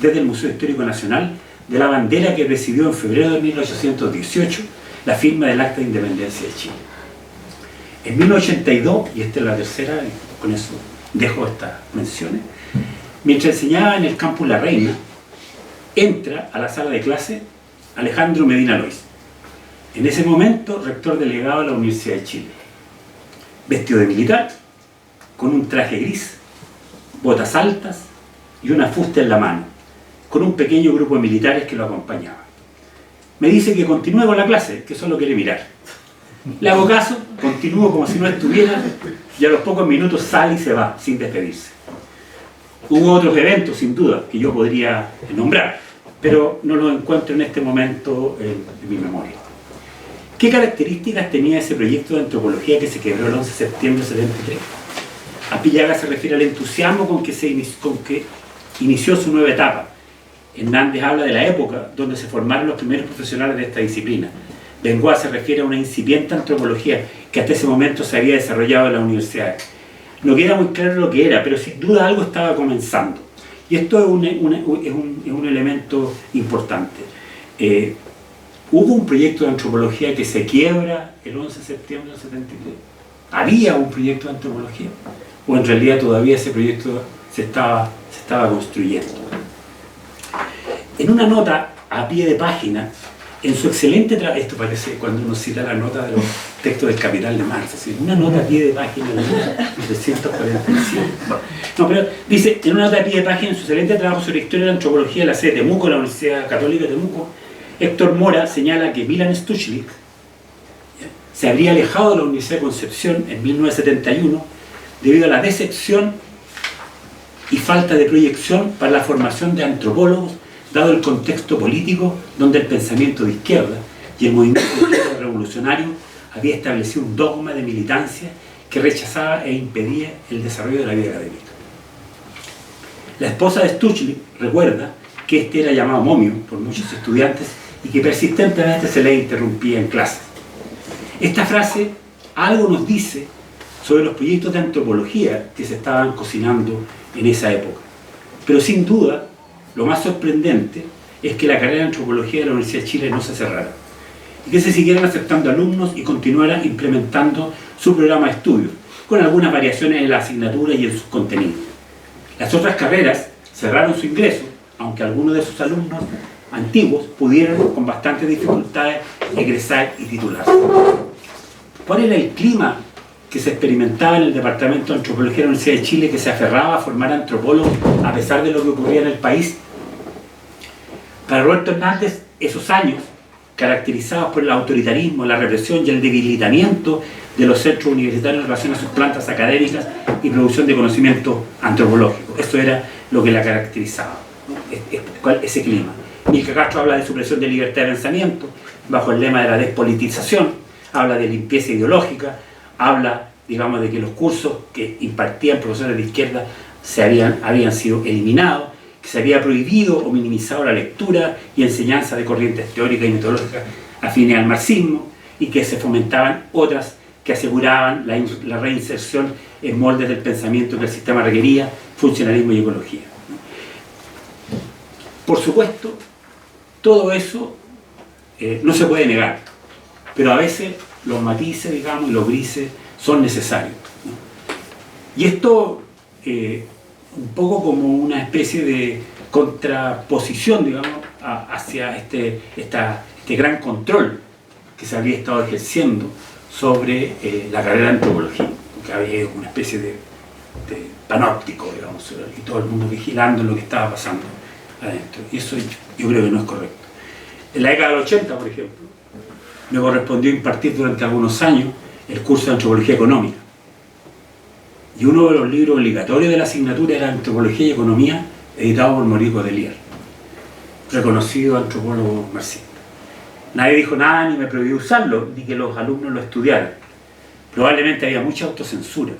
desde el Museo Histórico Nacional de la bandera que recibió en febrero de 1818 la firma del Acta de Independencia de Chile. En 1982, y esta es la tercera, y con eso dejo estas menciones, mientras enseñaba en el campus La Reina, entra a la sala de clase Alejandro Medina Lois, en ese momento rector delegado de la Universidad de Chile, vestido de militar, con un traje gris, botas altas y una fusta en la mano, con un pequeño grupo de militares que lo acompañaba. Me dice que continúe con la clase, que solo quiere mirar. Le hago caso, continúo como si no estuviera, y a los pocos minutos sale y se va, sin despedirse. Hubo otros eventos, sin duda, que yo podría nombrar, pero no los encuentro en este momento en mi memoria. ¿Qué características tenía ese proyecto de antropología que se quebró el 11 de septiembre de 73? Apillaga se refiere al entusiasmo con que inició su nueva etapa. Hernández habla de la época donde se formaron los primeros profesionales de esta disciplina. Bengoa se refiere a una incipiente antropología que hasta ese momento se había desarrollado en las universidades. No queda muy claro lo que era, pero sin duda algo estaba comenzando. Y esto es un elemento importante. Hubo un proyecto de antropología que se quiebra el 11 de septiembre del 73. ¿Había un proyecto de antropología? ¿O en realidad todavía ese proyecto se estaba construyendo? En una nota a pie de página, en su excelente trabajo, esto parece cuando uno cita la nota de los textos del Capital de Marx, ¿sí? Una nota a pie de página de 1945. No, pero dice, en una nota a pie de página, en su excelente trabajo sobre historia de la antropología de la sede de Temuco, la Universidad Católica de Temuco, Héctor Mora señala que Milan Stuchlik se habría alejado de la Universidad de Concepción en 1971 debido a la decepción y falta de proyección para la formación de antropólogos, dado el contexto político donde el pensamiento de izquierda y el movimiento revolucionario había establecido un dogma de militancia que rechazaba e impedía el desarrollo de la vida académica. La esposa de Stuchlik recuerda que este era llamado momio por muchos estudiantes y que persistentemente se le interrumpía en clases. Esta frase algo nos dice sobre los proyectos de antropología que se estaban cocinando en esa época. Pero sin duda, lo más sorprendente es que la carrera de antropología de la Universidad de Chile no se cerrara y que se siguieran aceptando alumnos y continuaran implementando su programa de estudios, con algunas variaciones en la asignatura y en sus contenidos. Las otras carreras cerraron su ingreso, aunque algunos de sus alumnos antiguos pudieron con bastantes dificultades egresar y titularse. ¿Cuál era el clima que se experimentaba en el Departamento de Antropología de la Universidad de Chile, que se aferraba a formar antropólogos a pesar de lo que ocurría en el país? Para Roberto Hernández, esos años, caracterizados por el autoritarismo, la represión y el debilitamiento de los centros universitarios en relación a sus plantas académicas y producción de conocimiento antropológico. Eso era lo que la caracterizaba, ¿no? Ese clima. Milka Castro habla de supresión de libertad de pensamiento bajo el lema de la despolitización, habla de limpieza ideológica, habla, digamos, de que los cursos que impartían profesores de izquierda habían sido eliminados, que se había prohibido o minimizado la lectura y enseñanza de corrientes teóricas y metodológicas afines al marxismo, y que se fomentaban otras que aseguraban la reinserción en moldes del pensamiento que el sistema requería, funcionalismo y ecología. Por supuesto, todo eso no se puede negar, pero a veces los matices, digamos, y los grises son necesarios, ¿no? Y esto, un poco como una especie de contraposición, digamos, hacia este gran control que se había estado ejerciendo sobre la carrera de antropología, que había una especie de panóptico, digamos, y todo el mundo vigilando lo que estaba pasando adentro. Y eso yo creo que no es correcto. En la década del 80, por ejemplo, me correspondió impartir durante algunos años el curso de Antropología Económica. Y uno de los libros obligatorios de la asignatura era Antropología y Economía, editado por Maurice Godelier, reconocido antropólogo marxista. Nadie dijo nada ni me prohibió usarlo, ni que los alumnos lo estudiaran. Probablemente había mucha autocensura,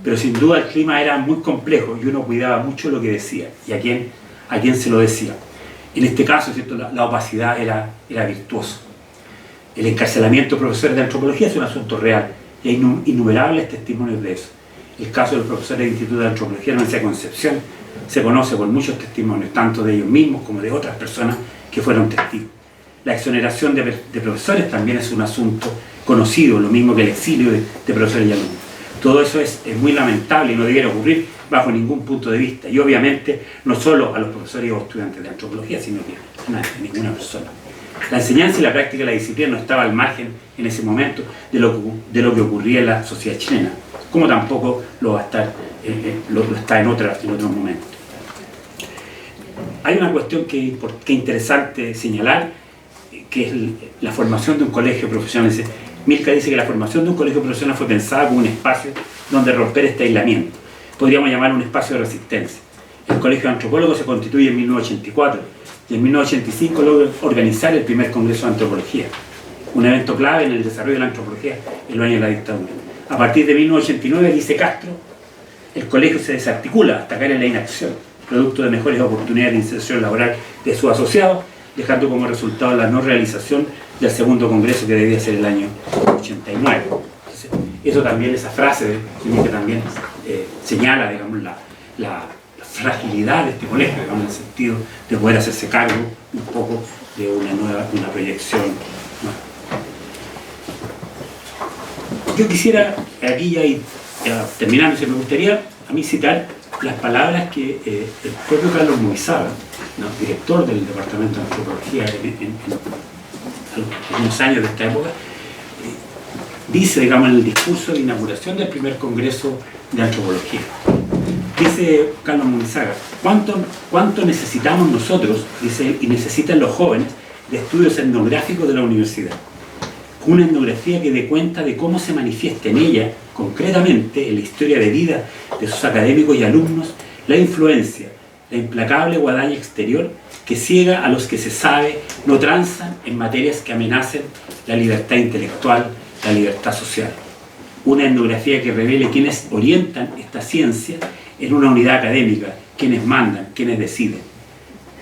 pero sin duda el clima era muy complejo y uno cuidaba mucho lo que decía y a quién se lo decía. En este caso, ¿cierto?, la opacidad era virtuosa. El encarcelamiento de profesores de antropología es un asunto real y hay innumerables testimonios de eso. El caso de los profesores del Instituto de Antropología de la Universidad de Concepción se conoce por muchos testimonios, tanto de ellos mismos como de otras personas que fueron testigos. La exoneración de profesores también es un asunto conocido, lo mismo que el exilio de profesores y alumnos. Todo eso es muy lamentable y no debiera ocurrir bajo ningún punto de vista. Y obviamente no solo a los profesores o estudiantes de antropología, sino que a ninguna persona. La enseñanza y la práctica de la disciplina no estaba al margen en ese momento de lo que ocurría en la sociedad chilena, como tampoco lo va a estar, lo está en otros momentos. Hay una cuestión que es interesante señalar, que es la formación de un colegio profesional. Milka dice que la formación de un colegio profesional fue pensada como un espacio donde romper este aislamiento. Podríamos llamar un espacio de resistencia. El Colegio de Antropólogos se constituye en 1984 y en 1985 logra organizar el primer Congreso de Antropología, un evento clave en el desarrollo de la antropología en los años de la dictadura. A partir de 1989, dice Castro, el colegio se desarticula hasta caer en la inacción, producto de mejores oportunidades de inserción laboral de sus asociados, dejando como resultado la no realización del segundo congreso que debía ser el año 89. Entonces, eso también, esa frase que también señala, digamos, la fragilidad de este colegio, digamos, en el sentido de poder hacerse cargo un poco de una proyección nueva. Yo quisiera, aquí ya terminando, me gustaría a mí citar las palabras que el propio Carlos Moisaga, ¿no?, director del Departamento de Antropología en algunos años de esta época, dice, digamos, en el discurso de inauguración del primer Congreso de Antropología. Dice Carlos Moisaga, ¿cuánto necesitamos nosotros, dice, y necesitan los jóvenes, de estudios etnográficos de la universidad? Una etnografía que dé cuenta de cómo se manifiesta en ella, concretamente, en la historia de vida de sus académicos y alumnos, la influencia, la implacable guadaña exterior que ciega a los que se sabe no transan en materias que amenacen la libertad intelectual, la libertad social. Una etnografía que revele quienes orientan esta ciencia en una unidad académica, quienes mandan, quienes deciden.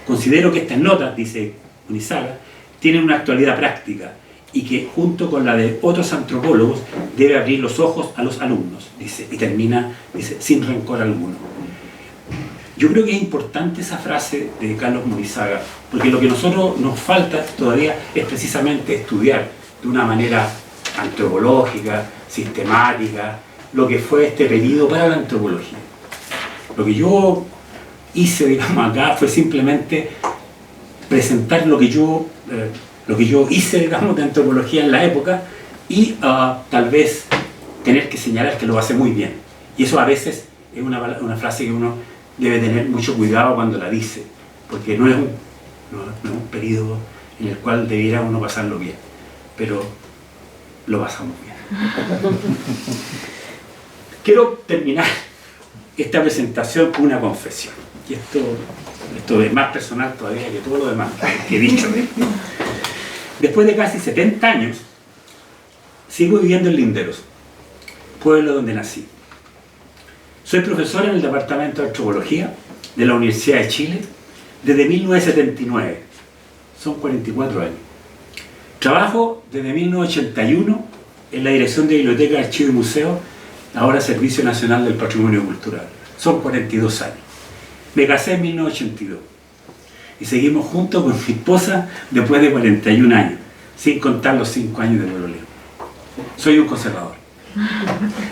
Considero que estas notas, dice Moisaga, tienen una actualidad práctica y que, junto con la de otros antropólogos, debe abrir los ojos a los alumnos, dice, y termina, dice, sin rencor alguno. Yo creo que es importante esa frase de Carlos Moisaga, porque lo que a nosotros nos falta todavía es precisamente estudiar de una manera antropológica, sistemática, lo que fue este periodo para la antropología. Lo que yo hice, digamos, acá fue simplemente presentar lo que yo hice, digamos, de antropología en la época y tal vez tener que señalar que lo hace muy bien. Y eso a veces es una frase que uno debe tener mucho cuidado cuando la dice, porque no es un periodo en el cual debiera uno pasarlo bien, pero lo pasamos bien. Quiero terminar esta presentación con una confesión, y esto es más personal todavía que todo lo demás que he dicho. Después de casi 70 años, sigo viviendo en Linderos, pueblo donde nací. Soy profesor en el Departamento de Antropología de la Universidad de Chile desde 1979. Son 44 años. Trabajo desde 1981 en la Dirección de Biblioteca, Archivo y Museo, ahora Servicio Nacional del Patrimonio Cultural. Son 42 años. Me casé en 1982 y seguimos juntos con mi esposa después de 41 años, sin contar los 5 años de pololeo. Soy un conservador.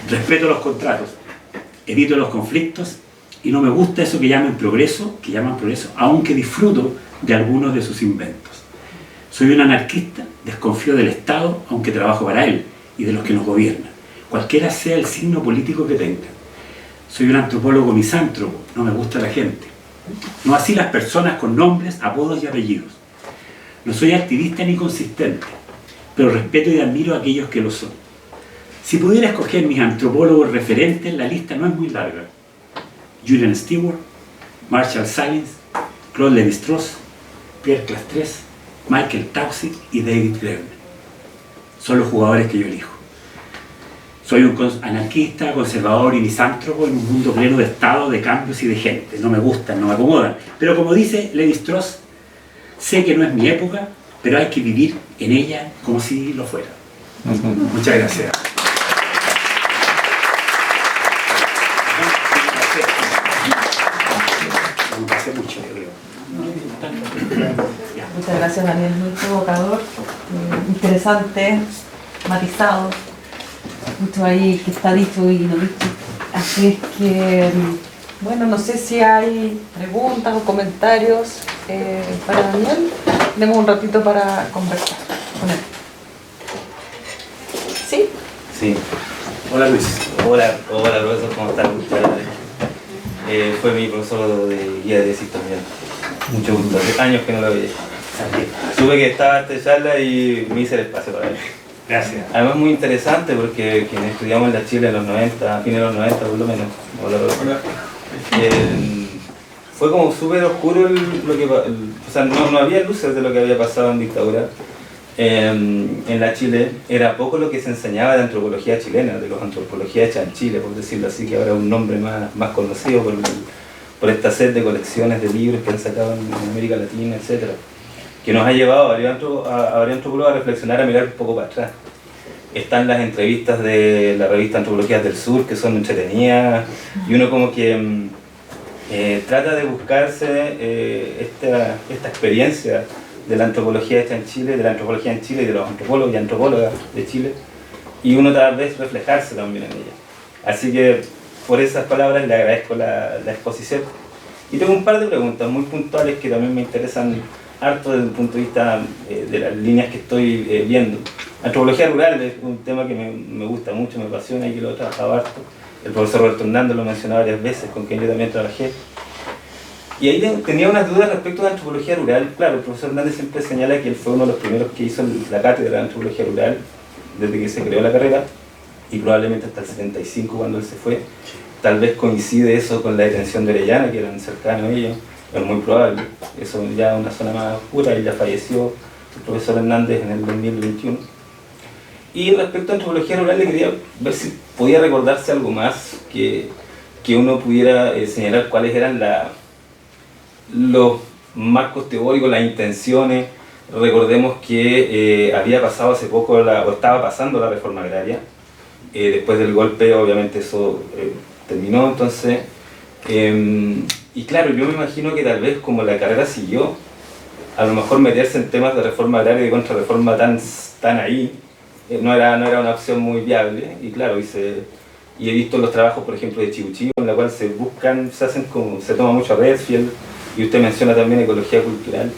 Respeto los contratos, evito los conflictos y no me gusta eso que llaman progreso, aunque disfruto de algunos de sus inventos. Soy un anarquista, desconfío del Estado, aunque trabajo para él y de los que nos gobiernan, cualquiera sea el signo político que tenga. Soy un antropólogo misántropo, no me gusta la gente. No así las personas con nombres, apodos y apellidos. No soy activista ni consistente. pero respeto y admiro a aquellos que lo son. Si pudiera escoger mis antropólogos referentes, la lista no es muy larga. Julian Stewart, Marshall Salins, Claude Lévi-Strauss, Pierre Clastres, Michael Taussig y David Graeber. Son los jugadores que yo elijo. Soy un anarquista, conservador y misántropo en un mundo pleno de estado, de cambios y de gente. No me gustan, no me acomodan. Pero como dice Lévi-Strauss, sé que no es mi época, pero hay que vivir en ella como si lo fuera. Muchas gracias. Me pasé mucho, yo creo. Muchas gracias, Daniel, muy provocador, interesante, matizado, mucho ahí que está dicho y no dicho. Así es que, bueno, no sé si hay preguntas o comentarios para Daniel. Tenemos un ratito para conversar con él. ¿Sí? Sí. Hola Luis. Hola profesor, ¿cómo estás? Fue mi profesor de guía de tesis también. Mucho gusto, hace años que no lo veía. Supe que estaba esta charla y me hice el espacio para él. Gracias. Además muy interesante porque quienes estudiamos en la Chile en los 90, a fines de los 90 por lo menos, fue como súper oscuro o sea, no había luces de lo que había pasado en dictadura. En la Chile era poco lo que se enseñaba de antropología chilena, de los antropología hecha en Chile, por decirlo así, que ahora es un nombre más conocido por esta serie de colecciones de libros que han sacado en América Latina, etcétera, que nos ha llevado a varios antropólogos a reflexionar, a mirar un poco para atrás. Están las entrevistas de la revista Antropologías del Sur, que son entretenidas, y uno como que trata de buscarse esta experiencia de la antropología hecha en Chile, de la antropología en Chile y de los antropólogos y antropólogas de Chile, y uno tal vez reflejarse también en ella. Así que por esas palabras le agradezco la exposición. Y tengo un par de preguntas muy puntuales que también me interesan harto desde el punto de vista de las líneas que estoy viendo. Antropología rural es un tema que me gusta mucho, me apasiona y que lo he trabajado harto. El profesor Roberto Hernández lo mencionó varias veces, con quien yo también trabajé. Y ahí tenía unas dudas respecto a la antropología rural. Claro, el profesor Hernández siempre señala que él fue uno de los primeros que hizo la cátedra de antropología rural desde que se creó la carrera, y probablemente hasta el 75 cuando él se fue. Tal vez coincide eso con la detención de Orellana, que eran cercanos a ellos, es muy probable. Eso ya es una zona más oscura, y ya falleció el profesor Hernández en el 2021. Y respecto a antropología rural, le quería ver si podía recordarse algo más, que uno pudiera señalar cuáles eran los marcos teóricos, las intenciones. Recordemos que había pasado hace poco, o estaba pasando la reforma agraria. Después del golpe, obviamente, eso terminó, entonces... y claro, yo me imagino que tal vez como la carrera siguió, a lo mejor meterse en temas de reforma agraria y de contrarreforma tan ahí, no era una opción muy viable. Y claro, y he visto los trabajos, por ejemplo, de Chiu, en la cual se toma mucho Redfield, y usted menciona también ecología cultural.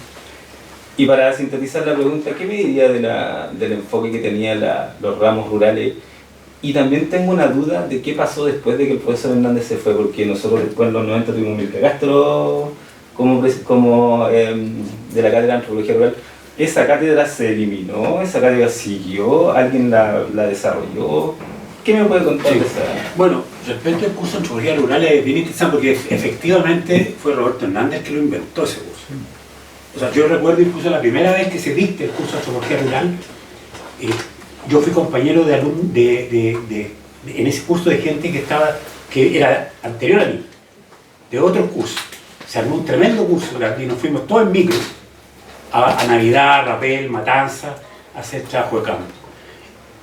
Y para sintetizar la pregunta, ¿qué me diría del enfoque que tenían los ramos rurales? Y también tengo una duda de qué pasó después de que el profesor Hernández se fue, porque nosotros después en los 90 tuvimos Mirka Castro como de la cátedra de antropología rural. ¿Esa cátedra se eliminó? ¿Esa cátedra siguió? ¿Alguien la desarrolló? ¿Qué me puede contar de esa? Bueno, respecto al curso de antropología rural es bien interesante porque efectivamente fue Roberto Hernández que lo inventó ese curso. O sea, yo recuerdo incluso la primera vez que se dicta el curso de antropología rural, yo fui compañero de alumnos en ese curso de gente que era anterior a mí, de otros cursos. Se armó un tremendo curso y nos fuimos todos en micro a Navidad, Rapel, Matanza, a hacer trabajo de campo.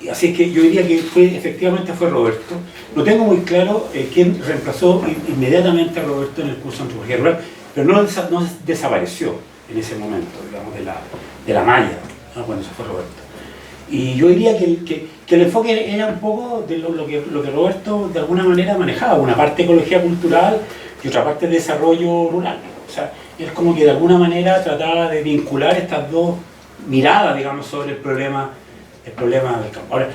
Y así es que yo diría que efectivamente fue Roberto. No tengo muy claro quién reemplazó inmediatamente a Roberto en el curso de antropología rural, pero no desapareció en ese momento, digamos, de la malla, ¿no? Cuando se fue Roberto. Y yo diría que el enfoque era un poco de lo que Roberto de alguna manera manejaba, una parte ecología cultural y otra parte de desarrollo rural. O sea, él como que de alguna manera trataba de vincular estas dos miradas, digamos, sobre el problema del campo. Ahora,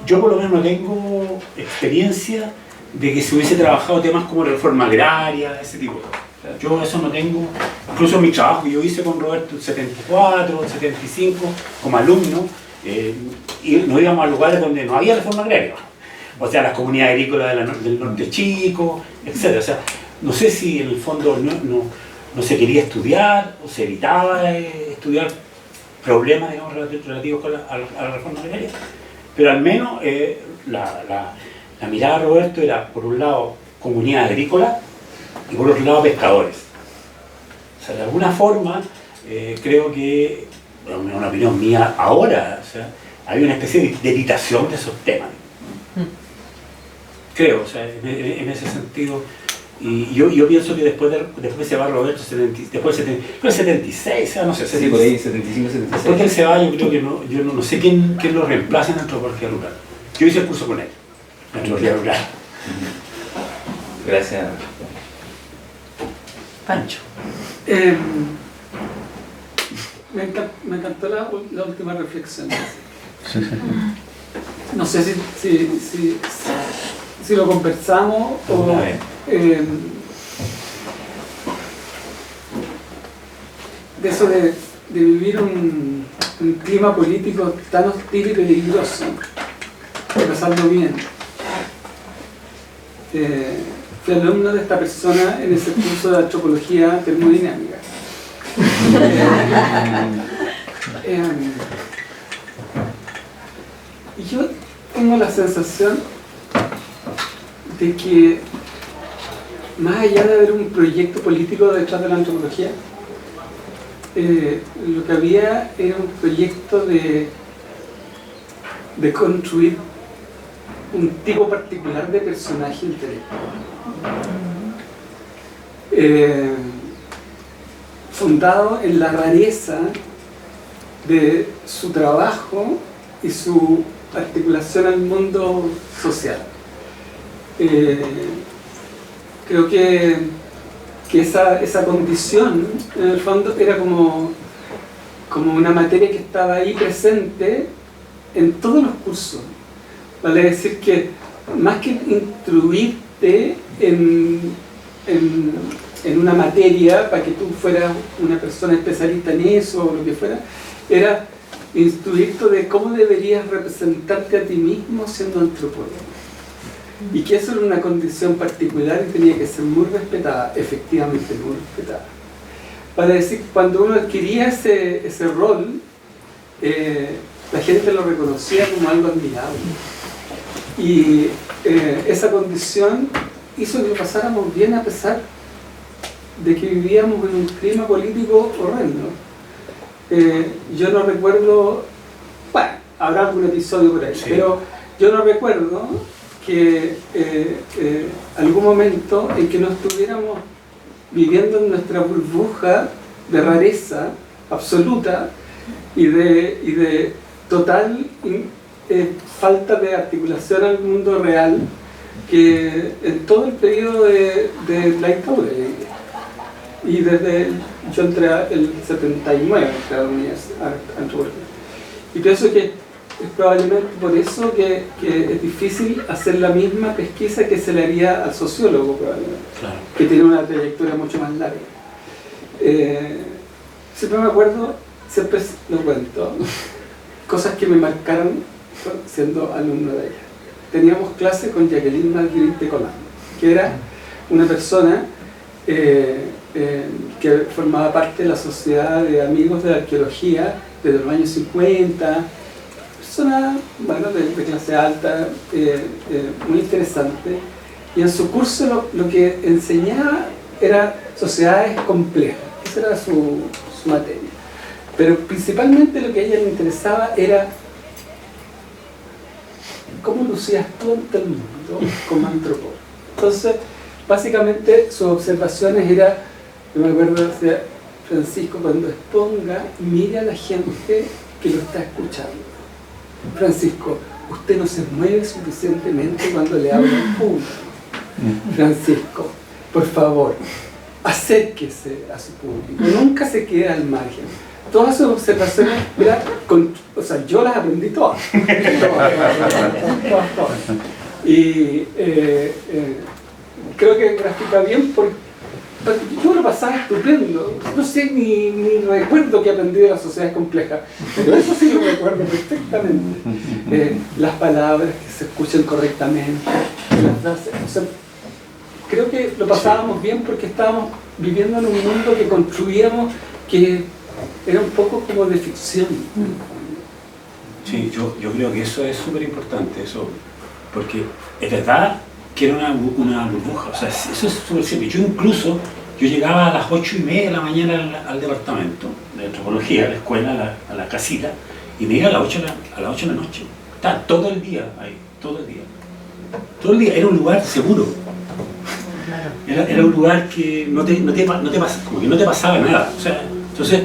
yo por lo menos no tengo experiencia de que se hubiese trabajado temas como reforma agraria, ese tipo de cosas. Yo eso no tengo, incluso en mi trabajo que yo hice con Roberto el 74, el 75, como alumno, y nos íbamos a lugares donde no había reforma agraria. O sea, las comunidades agrícolas del norte chico, etc. O sea, no sé si en el fondo no se quería estudiar o se evitaba estudiar problemas, digamos, relativos a la reforma agraria. Pero al menos la mirada de Roberto era, por un lado, comunidad agrícola y por otro lado, pescadores. O sea, de alguna forma, creo que, una opinión mía ahora, o sea, hay una especie de evitación de esos temas. Creo, o sea, en ese sentido. Y yo pienso que después se va Roberto, después del 76, o sea, no sé, Sí, por ahí, 75, 76. después que él se va, yo creo que yo no sé quién lo reemplaza en antropología rural. Yo hice el curso con él, en antropología rural. Gracias. Pancho. Me encantó la última reflexión. No sé si lo conversamos o de eso de vivir un clima político tan hostil y peligroso, pasarlo bien. Fui alumno de esta persona en ese curso de antropología termodinámica. Y yo tengo la sensación de que, más allá de haber un proyecto político detrás de la antropología, lo que había era un proyecto de construir un tipo particular de personaje intelectual. Fundado en la rareza de su trabajo y su articulación al mundo social. Creo que esa condición, en el fondo, era como una materia que estaba ahí presente en todos los cursos. Vale decir que, más que instruirte en una materia para que tú fueras una persona especialista en eso o lo que fuera, era instruirte de cómo deberías representarte a ti mismo siendo antropólogo. Y que eso era una condición particular y tenía que ser muy respetada, efectivamente muy respetada. Para decir, cuando uno adquiría ese rol, la gente lo reconocía como algo admirable. Y esa condición hizo que lo pasáramos bien a pesar de que vivíamos en un clima político horrendo. Yo no recuerdo, bueno, habrá algún episodio por ahí, sí, pero yo no recuerdo que algún momento en que no estuviéramos viviendo en nuestra burbuja de rareza absoluta y de total falta de articulación al mundo real, que en todo el periodo de la dictadura. Y yo entré el 79 a la universidad antropología. Y pienso que es probablemente por eso que es difícil hacer la misma pesquisa que se le haría al sociólogo, probablemente, claro, que tiene una trayectoria mucho más larga. Siempre me acuerdo, siempre lo cuento, cosas que me marcaron siendo alumno de ella. Teníamos clase con Jacqueline Marguerite de Colán, que era una persona que formaba parte de la Sociedad de Amigos de la Arqueología desde los años 50, persona, bueno, de clase alta, muy interesante, y en su curso lo que enseñaba era sociedades complejas, esa era su materia, pero principalmente lo que a ella le interesaba era cómo lucías tú ante el mundo como antropólogo. Entonces, básicamente sus observaciones era, yo me acuerdo de Francisco, cuando exponga, mire a la gente que lo está escuchando. Francisco, usted no se mueve suficientemente cuando le habla al público. Francisco, por favor, acérquese a su público, nunca se quede al margen. Todas sus observaciones, mira, o sea, yo las aprendí todas. Y creo que grafica bien yo lo pasaba estupendo. No sé ni recuerdo que aprendí de la sociedad compleja, pero eso sí lo recuerdo perfectamente. Las palabras que se escuchan correctamente, las frases. O sea, creo que lo pasábamos bien porque estábamos viviendo en un mundo que construíamos que era un poco como de ficción. Sí, yo creo que eso es súper importante, eso, porque es verdad que era una burbuja, o sea, eso es súper simple. Yo llegaba a las 8:30 de la mañana al departamento de antropología, a la escuela, a la casita, y me iba a las 8 de la noche. Estaba todo el día ahí, todo el día. Todo el día, era un lugar seguro. Era un lugar que no te pasaba nada. O sea, entonces,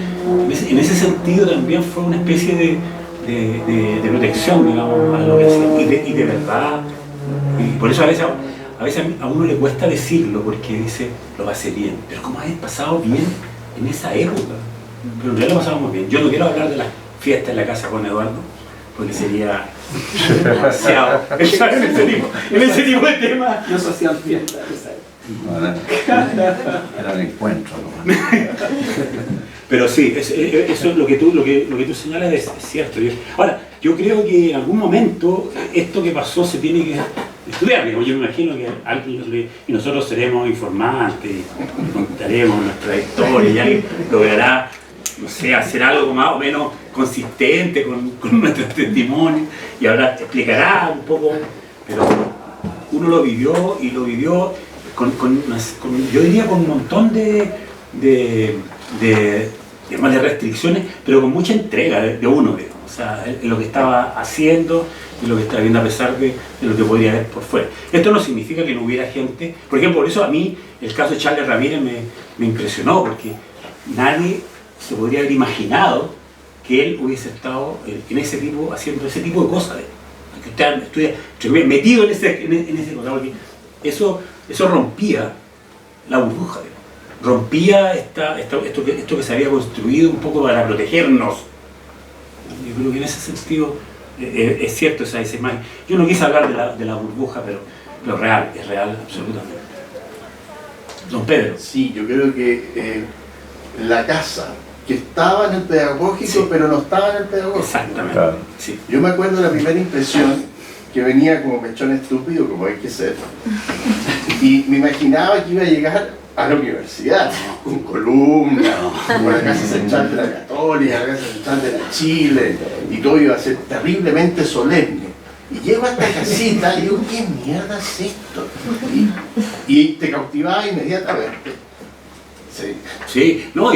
en ese sentido también fue una especie de protección, digamos, a lo que hacía. Y de verdad, y por eso a veces a uno le cuesta decirlo, porque dice, lo pasé bien. Pero como habéis pasado bien en esa época, pero en realidad lo pasábamos bien. Yo no quiero hablar de las fiestas en la casa con Eduardo, porque sería demasiado en ese tipo de temas. No se hacían fiestas. Era el encuentro, ¿no? Pero sí, eso es lo que tú señalas es cierto. Ahora, yo creo que en algún momento esto que pasó se tiene que estudiar. Yo me imagino que alguien, y nosotros seremos informantes y contaremos nuestra historia y alguien logrará, no sé, hacer algo más o menos consistente con nuestros testimonios y ahora explicará un poco, pero uno lo vivió y lo vivió yo diría con un montón de restricciones, pero con mucha entrega de uno, digamos. O sea, en lo que estaba haciendo y lo que estaba viendo a pesar de lo que podría haber por fuera. Esto no significa que no hubiera gente, por ejemplo, por eso a mí el caso de Charles Ramírez me impresionó, porque nadie se podría haber imaginado que él hubiese estado en ese tipo, haciendo ese tipo de cosas, que usted estuviera metido en ese cosa, porque eso rompía la burbuja, rompía esto que se había construido un poco para protegernos. Yo creo que en ese sentido es cierto esa imagen. Yo no quise hablar de la burbuja, pero es real absolutamente. Don Pedro. Sí, yo creo que la casa, que estaba en el pedagógico, sí, pero no estaba en el pedagógico. Exactamente. Claro. Sí. Yo me acuerdo de la primera impresión, que venía como pechón estúpido, como hay que ser. Y me imaginaba que iba a llegar a la universidad, con columna, con la casa central de la Católica, la casa central de la Chile, y todo iba a ser terriblemente solemne. Y llego a esta casita y digo, ¿qué mierda es esto? Y te cautivaba inmediatamente. Sí. Sí, no,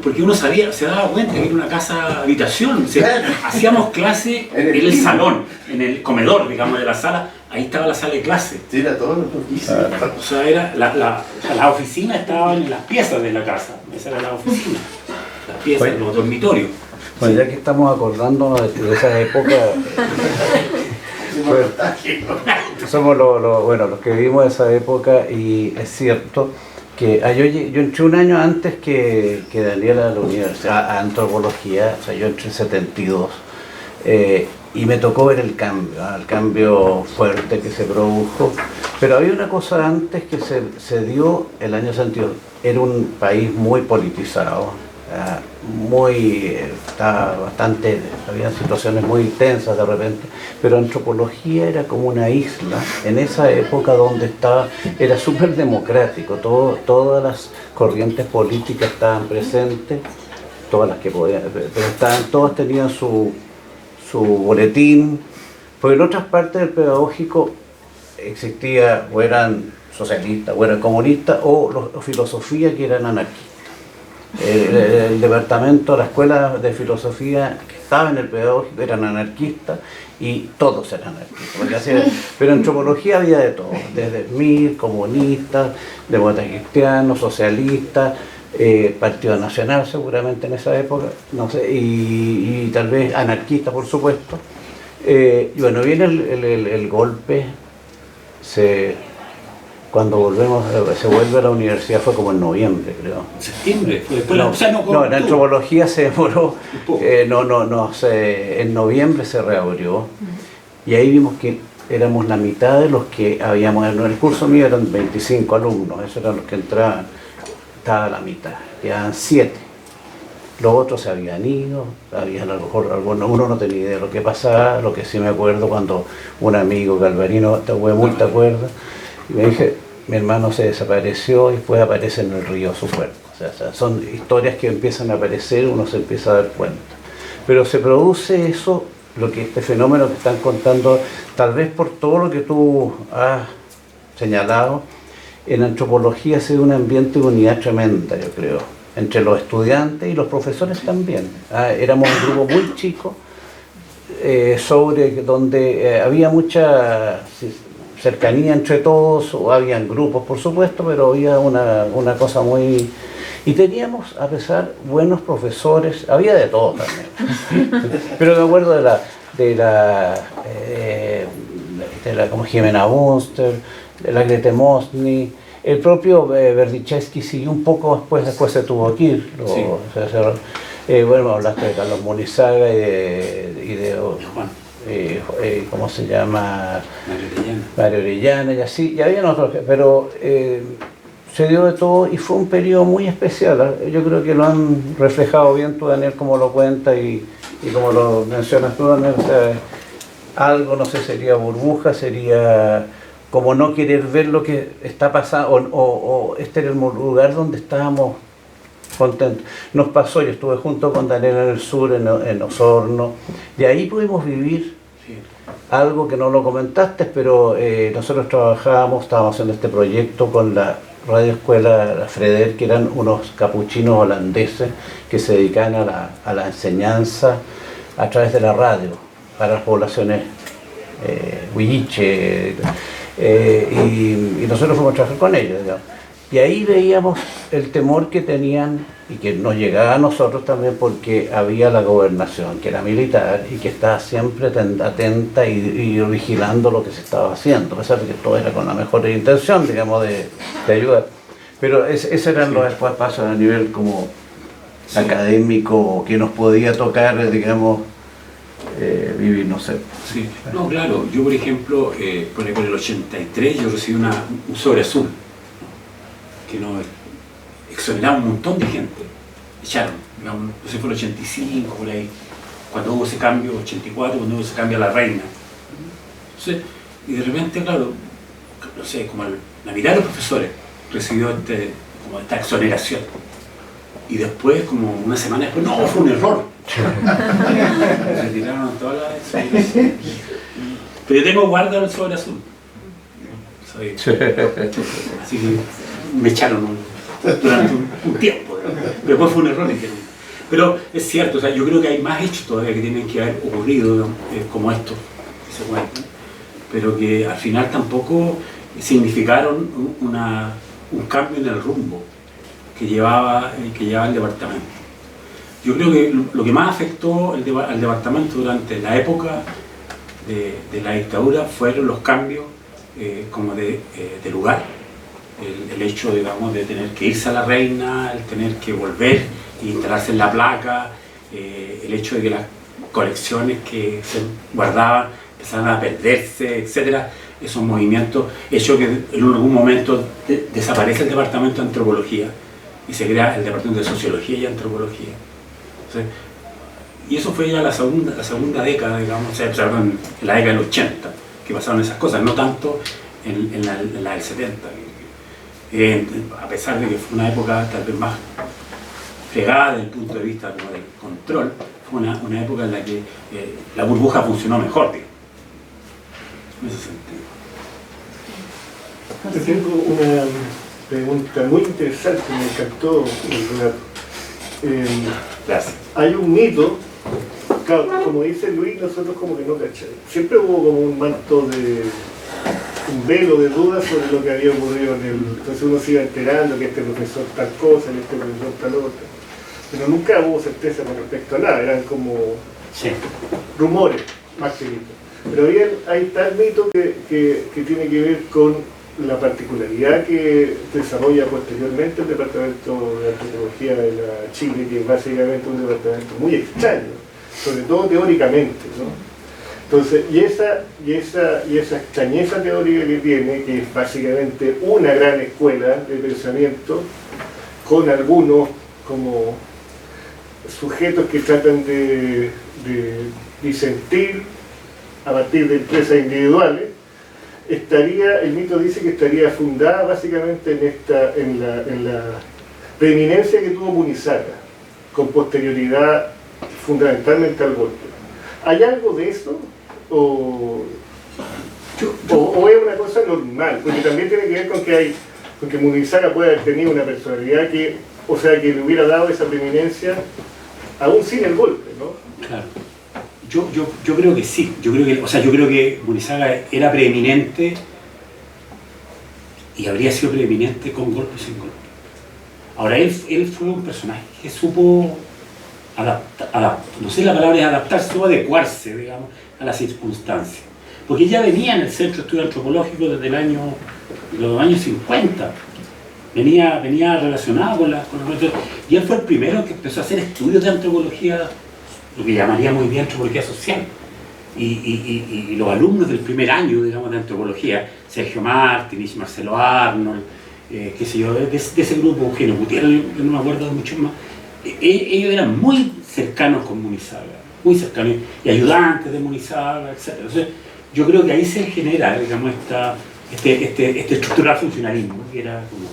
porque uno se daba cuenta que era una casa habitación. Claro. Hacíamos clase en el salón, en el comedor, digamos, de la sala. Ahí estaba la sala de clase. Sí, era todo lo que hice. O sea, era la oficina estaba en las piezas de la casa. Esa era la oficina. Las piezas, Bueno, los dormitorios. Bueno, ya que estamos acordándonos de esa época, somos los que vivimos esa época, y es cierto que yo entré un año antes que Daniela a la universidad, a antropología, o sea, yo entré en 72, y me tocó ver el cambio fuerte que se produjo, pero había una cosa antes que se dio el año 72, era un país muy politizado, había situaciones muy tensas de repente, pero antropología era como una isla en esa época donde era súper democrático, todas las corrientes políticas estaban presentes, todas las que podían, pero todas tenían su boletín, porque en otras partes del pedagógico existía, o eran socialistas, o eran comunistas, o filosofía que eran anarquistas. El departamento, la escuela de filosofía que estaba en el pedagógico eran anarquistas, y todos eran anarquistas, pero en antropología había de todo, desde MIR, comunistas, demócratas cristianos, socialistas, Partido Nacional seguramente en esa época, no sé, y tal vez anarquistas, por supuesto. Y bueno, viene el golpe, cuando se vuelve a la universidad fue como en noviembre, creo. ¿Septiembre? No, en antropología se demoró, en noviembre se reabrió, y ahí vimos que éramos la mitad de los que habíamos, en el curso mío eran 25 alumnos, esos eran los que entraban. estaba a la mitad, quedaban 7. Los otros se habían ido, habían a lo mejor algunos, uno no tenía idea de lo que pasaba. Lo que sí me acuerdo cuando un amigo Galvarino, ¿te acuerdas? Y me dije, mi hermano se desapareció y después aparece en el río su cuerpo. O sea, son historias que empiezan a aparecer, uno se empieza a dar cuenta. Pero se produce eso, este fenómeno que están contando, tal vez por todo lo que tú has señalado. En antropología se ve un ambiente de unidad tremenda, yo creo, entre los estudiantes y los profesores también. Éramos un grupo muy chico, donde había mucha cercanía entre todos, o habían grupos por supuesto, pero había una cosa muy... Y teníamos, a pesar, buenos profesores, había de todo también. Pero me acuerdo de la como Jimena Bunster, de la Grete Mosny, el propio Berdichevsky siguió un poco después se tuvo que ir. Bueno, hablaste de Carlos Monizaga y de ¿cómo se llama? Mario Orellana y así, y habían otros, pero se dio de todo y fue un periodo muy especial. Yo creo que lo han reflejado bien tú, Daniel, como lo cuentas y como lo mencionas tú, Daniel. O sea, algo, no sé, sería burbuja, sería como no querer ver lo que está pasando, o este era el lugar donde estábamos contentos. Nos pasó, yo estuve junto con Daniel en el sur, en Osorno, y ahí pudimos vivir algo que no lo comentaste, pero nosotros estábamos haciendo este proyecto con la radioescuela La Freder, que eran unos capuchinos holandeses que se dedicaban a la enseñanza a través de la radio para las poblaciones huilliche, y nosotros fuimos a trabajar con ellos, digamos. Y ahí veíamos el temor que tenían y que nos llegaba a nosotros también, porque había la gobernación, que era militar y que estaba siempre atenta y vigilando lo que se estaba haciendo, a pesar de que todo era con la mejor intención, digamos, de ayudar. Pero esos eran los pasos a nivel como académico que nos podía tocar, digamos, vivir, no sé. Sí, no, claro. Yo, por ejemplo, por el 83 yo recibí un sobre azul que nos exoneraba un montón de gente. Echaron, digamos, no sé, fue el 85, por ahí, cuando hubo ese cambio, 84, cuando hubo ese cambio a la reina. Entonces, y de repente, claro, no sé, como la mitad de los profesores recibió como esta exoneración. Y después, como una semana después, no, fue un error. Retiraron todas las exoneraciones. Pero yo tengo guardado el sobre azul. Así que me echaron durante un tiempo, ¿no? Después fue un error. Pero es cierto, o sea, yo creo que hay más hechos todavía que tienen que haber ocurrido, ¿no? Como estos que se cuentan, pero que al final tampoco significaron un cambio en el rumbo que llevaba el departamento. Yo creo que lo que más afectó al departamento durante la época de la dictadura fueron los cambios como de lugar. El hecho, digamos, de tener que irse a la reina, el tener que volver e instalarse en la placa, el hecho de que las colecciones que se guardaban empezaran a perderse, etcétera. Esos movimientos, hecho que en algún momento desaparece el departamento de antropología y se crea el departamento de sociología y antropología. Entonces, y eso fue ya la segunda década, digamos, o sea, en la década del 80, que pasaron esas cosas, no tanto en la del 70. A pesar de que fue una época tal vez más fregada desde el punto de vista como del control, fue una época en la que la burbuja funcionó mejor, digamos, en ese sentido. Yo tengo una pregunta muy interesante, me encantó el relato. Gracias. Hay un mito, claro, como dice Luis, nosotros como que no cachamos. Siempre hubo como un manto un velo de dudas sobre lo que había ocurrido entonces uno se iba enterando que este profesor tal cosa, que este profesor tal otra. Pero nunca hubo certeza con respecto a nada, eran como rumores, más que mitos. Pero hay tal mito que tiene que ver con la particularidad que desarrolla posteriormente el Departamento de Antropología de la Chile, que es básicamente un departamento muy extraño, sobre todo teóricamente, ¿no? Entonces, y esa extrañeza teórica que tiene, que es básicamente una gran escuela de pensamiento, con algunos como sujetos que tratan de disentir a partir de empresas individuales, el mito dice que estaría fundada básicamente en la preeminencia que tuvo Munizaga, con posterioridad fundamentalmente al golpe. ¿Hay algo de eso? ¿O es una cosa normal? Porque también tiene que ver con que Munizaga puede haber tenido una personalidad que le hubiera dado esa preeminencia aún sin el golpe, ¿no? Claro. Yo creo que sí. Yo creo que Munizaga era preeminente y habría sido preeminente con golpe o sin golpe. Ahora, él fue un personaje que supo no sé, la palabra es adaptarse, supo adecuarse, digamos, a las circunstancias. Porque ya venía en el Centro de Estudios Antropológicos desde los años 50. Venía relacionado con los y él fue el primero que empezó a hacer estudios de antropología, lo que llamaríamos hoy día antropología social. Y los alumnos del primer año, digamos, de antropología, Sergio Martínez, Marcelo Arnold, qué sé yo, de ese grupo, Eugenio Gutiérrez, yo no me acuerdo de muchos más, ellos eran muy cercanos con Munizaga, muy cercanos, y ayudantes de Munizaga, etc. Entonces, yo creo que ahí se genera, digamos, este estructural funcionalismo, que era como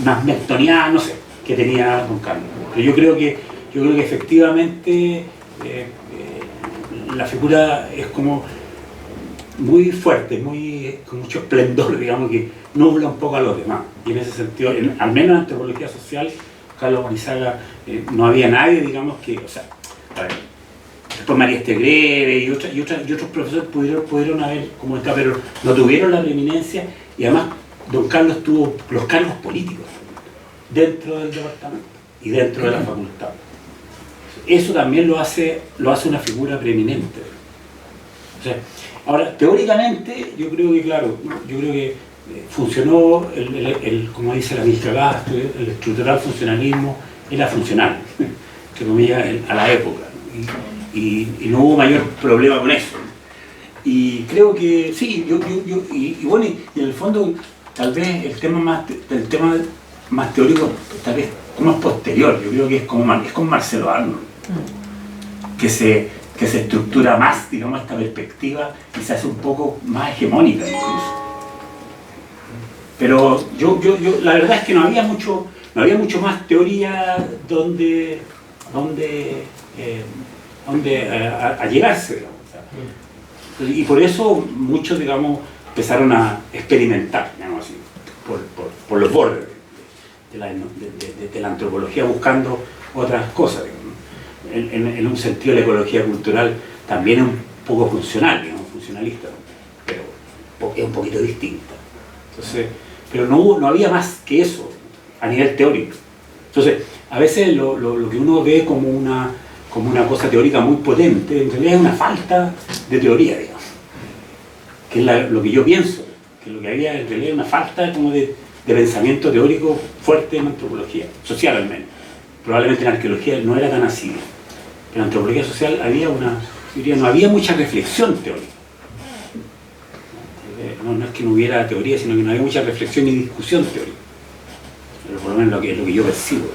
más meltoniano, no sé, que tenía don Carlos. Pero yo creo que efectivamente la figura es como muy fuerte, con mucho esplendor, digamos, que nubla un poco a los demás. Y en ese sentido, al menos en antropología social, Carlos Munizaga, no había nadie, digamos, que, o sea, a ver, después María Estegreve y otros profesores pudieron haber comunicado, pero no tuvieron la preeminencia, y además don Carlos tuvo los cargos políticos dentro del departamento y dentro de la facultad. Eso también lo hace una figura preeminente. O sea, ahora, teóricamente, yo creo que funcionó, como dice la ministra Gastro, el estructural funcionalismo era funcional, entre comillas, a la época, ¿no? Y no hubo mayor problema con eso. Y creo que sí, bueno, y en el fondo, tal vez el tema más teórico, tal vez más posterior, yo creo que es con Marcelo Arnold, que se estructura más, digamos, esta perspectiva y se hace un poco más hegemónica incluso. Pero la verdad es que no había mucho más teoría donde allegarse, digamos. Y por eso muchos, digamos, empezaron a experimentar, digamos así, por los bordes de la antropología, buscando otras cosas, digamos. En un sentido, la ecología cultural también es un poco funcional, digamos, funcionalista, pero es un poquito distinta. Entonces, pero no había más que eso a nivel teórico. Entonces, a veces lo que uno ve como una cosa teórica muy potente, en realidad es una falta de teoría, digamos. Que es lo que yo pienso, que lo que había en realidad es una falta como de pensamiento teórico fuerte en antropología, social al menos. Probablemente en arqueología no era tan así. En antropología social no había mucha reflexión teórica. No es que no hubiera teoría, sino que no había mucha reflexión ni discusión teórica. Pero por lo menos es lo que yo percibo.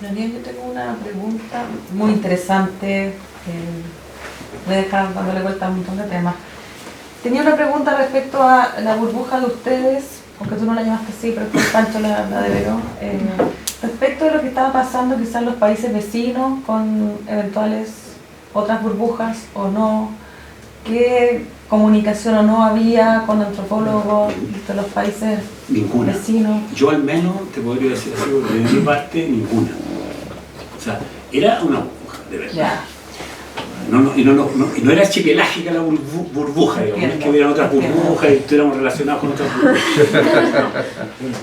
Daniel, yo tengo una pregunta muy interesante. Voy a dejar dándole vuelta a un montón de temas. Tenía una pregunta respecto a la burbuja de ustedes, aunque tú no la llamaste así, pero que Pancho la develó. Respecto de lo que estaba pasando quizás en los países vecinos, con eventuales otras burbujas o no, ¿qué comunicación o no había con antropólogos de los países vecinos? Yo al menos te podría decir así, de mi parte, ninguna. O sea, era una burbuja, de verdad. Yeah. Y no era archipelágica la burbuja, digamos, no es que hubiera otras burbujas y estuviéramos relacionados con otras burbujas.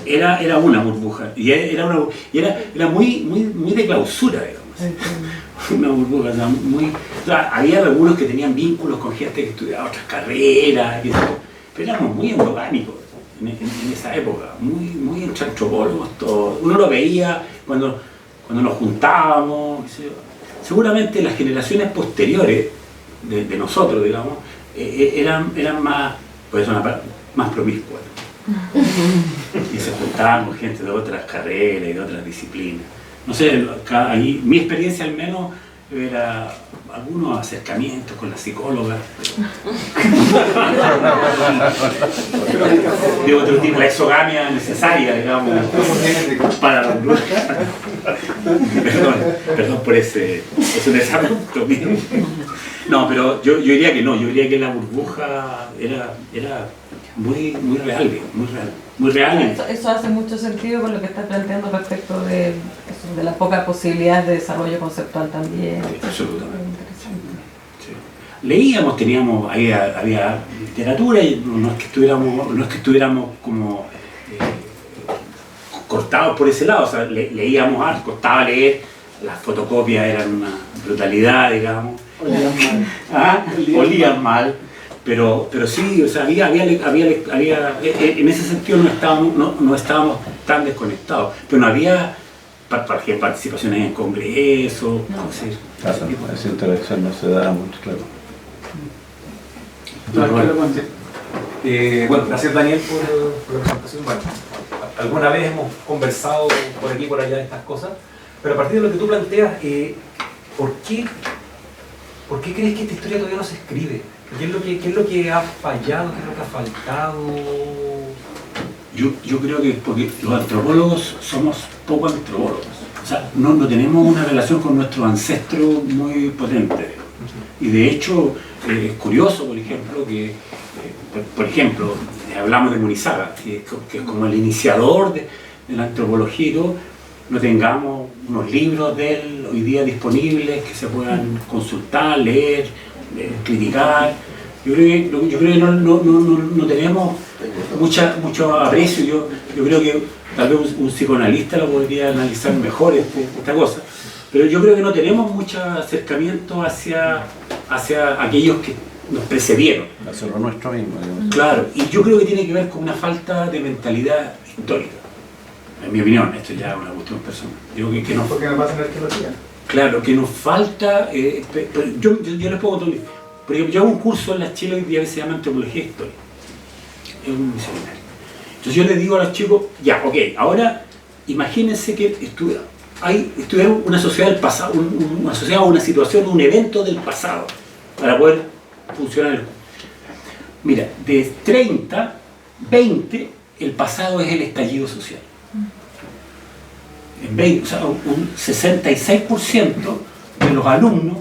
Era una burbuja, y era muy de clausura, digamos. Una burbuja, o sea, había algunos que tenían vínculos con gente que estudiaba otras carreras, pero éramos muy endogámicos en esa época, muy entre antropólogos todos. Uno lo veía cuando nos juntábamos. Seguramente las generaciones posteriores de nosotros, digamos, eran más, pues más promiscuas. y se juntaban con gente de otras carreras y de otras disciplinas. No sé, acá, ahí, mi experiencia al menos era algunos acercamientos con la psicóloga de otro tipo, la exogamia necesaria, digamos, para la burbuja. Perdón por ese desabrupto mío. No, pero yo diría que no, yo diría que la burbuja era muy real, muy real. Eso hace mucho sentido con lo que estás planteando respecto de la poca posibilidad de desarrollo conceptual también. Sí, absolutamente. Sí. Leíamos, teníamos, había literatura y no es que estuviéramos como cortados por ese lado, o sea, leíamos arte, costaba leer, las fotocopias eran una brutalidad, digamos. Olían mal. Pero sí, o sea, había en ese sentido no estábamos tan desconectados, pero no había participaciones en congresos, no. Claro, esa interacción no se da mucho, claro. Bueno, gracias Daniel por la presentación. Bueno, alguna vez hemos conversado por aquí y por allá de estas cosas, pero a partir de lo que tú planteas, ¿por qué crees que esta historia todavía no se escribe? ¿Qué es lo que ha fallado? ¿Qué es lo que ha faltado? Yo creo que porque los antropólogos somos poco antropólogos. O sea, no tenemos una relación con nuestros ancestros muy potente. Y de hecho, es curioso, por ejemplo, que hablamos de Munizaga, que es como el iniciador de la antropología y todo, no tengamos unos libros de él hoy día disponibles que se puedan consultar, leer, criticar. Yo creo que no tenemos mucho aprecio. Yo creo que tal vez un psicoanalista lo podría analizar mejor esta cosa, pero yo creo que no tenemos mucho acercamiento hacia aquellos que nos precedieron. Hacia lo nuestro mismo, digamos. Claro, y yo creo que tiene que ver con una falta de mentalidad histórica. En mi opinión, esto ya es una cuestión personal. Digo que no. Porque no pasa en la arqueología. Claro, que nos falta. Yo les puedo contar. Por ejemplo, yo hago un curso en la Chile hoy día que se llama Antropología Histórica. Es un seminario. Entonces yo les digo a los chicos, ya, ok, ahora imagínense que estudiaron una sociedad del pasado, una sociedad o una situación, un evento del pasado, para poder funcionar. Mira, de 30, 20, el pasado es el estallido social. En 20, o sea, un 66% de los alumnos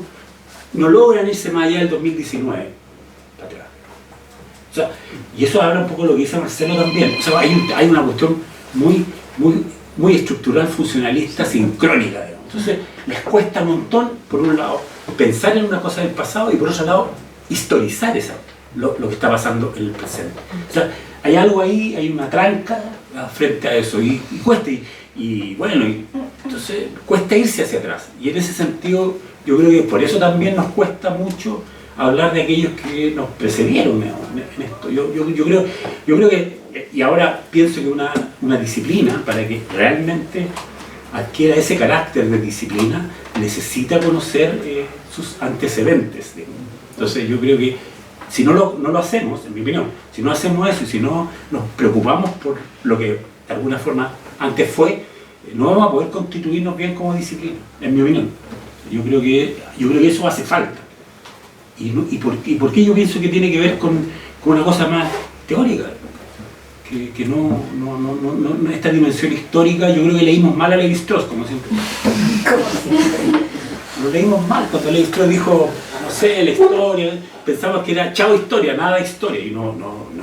no logran irse más allá del 2019 para atrás. O sea, y eso habla un poco de lo que dice Marcelo también. O sea, hay una cuestión muy estructural, funcionalista, sincrónica, digamos. Entonces, les cuesta un montón, por un lado, pensar en una cosa del pasado y por otro lado, historizar lo que está pasando en el presente. O sea, hay algo ahí, hay una tranca frente a eso y cuesta. Y bueno, entonces cuesta irse hacia atrás. Y en ese sentido, yo creo que por eso también nos cuesta mucho hablar de aquellos que nos precedieron en esto. Yo creo que, y ahora pienso que una disciplina, para que realmente adquiera ese carácter de disciplina, necesita conocer sus antecedentes. Entonces yo creo que si no lo hacemos, en mi opinión, si no hacemos eso y si no nos preocupamos por lo que de alguna forma antes fue, no vamos a poder constituirnos bien como disciplina, en mi opinión. Yo creo que eso hace falta. ¿Y por qué yo pienso que tiene que ver con una cosa más teórica? Que no esta dimensión histórica, yo creo que leímos mal a Levi-Strauss, como siempre. Lo leímos mal cuando Levi-Strauss dijo, no sé, la historia, pensamos que era chao historia, nada historia, y no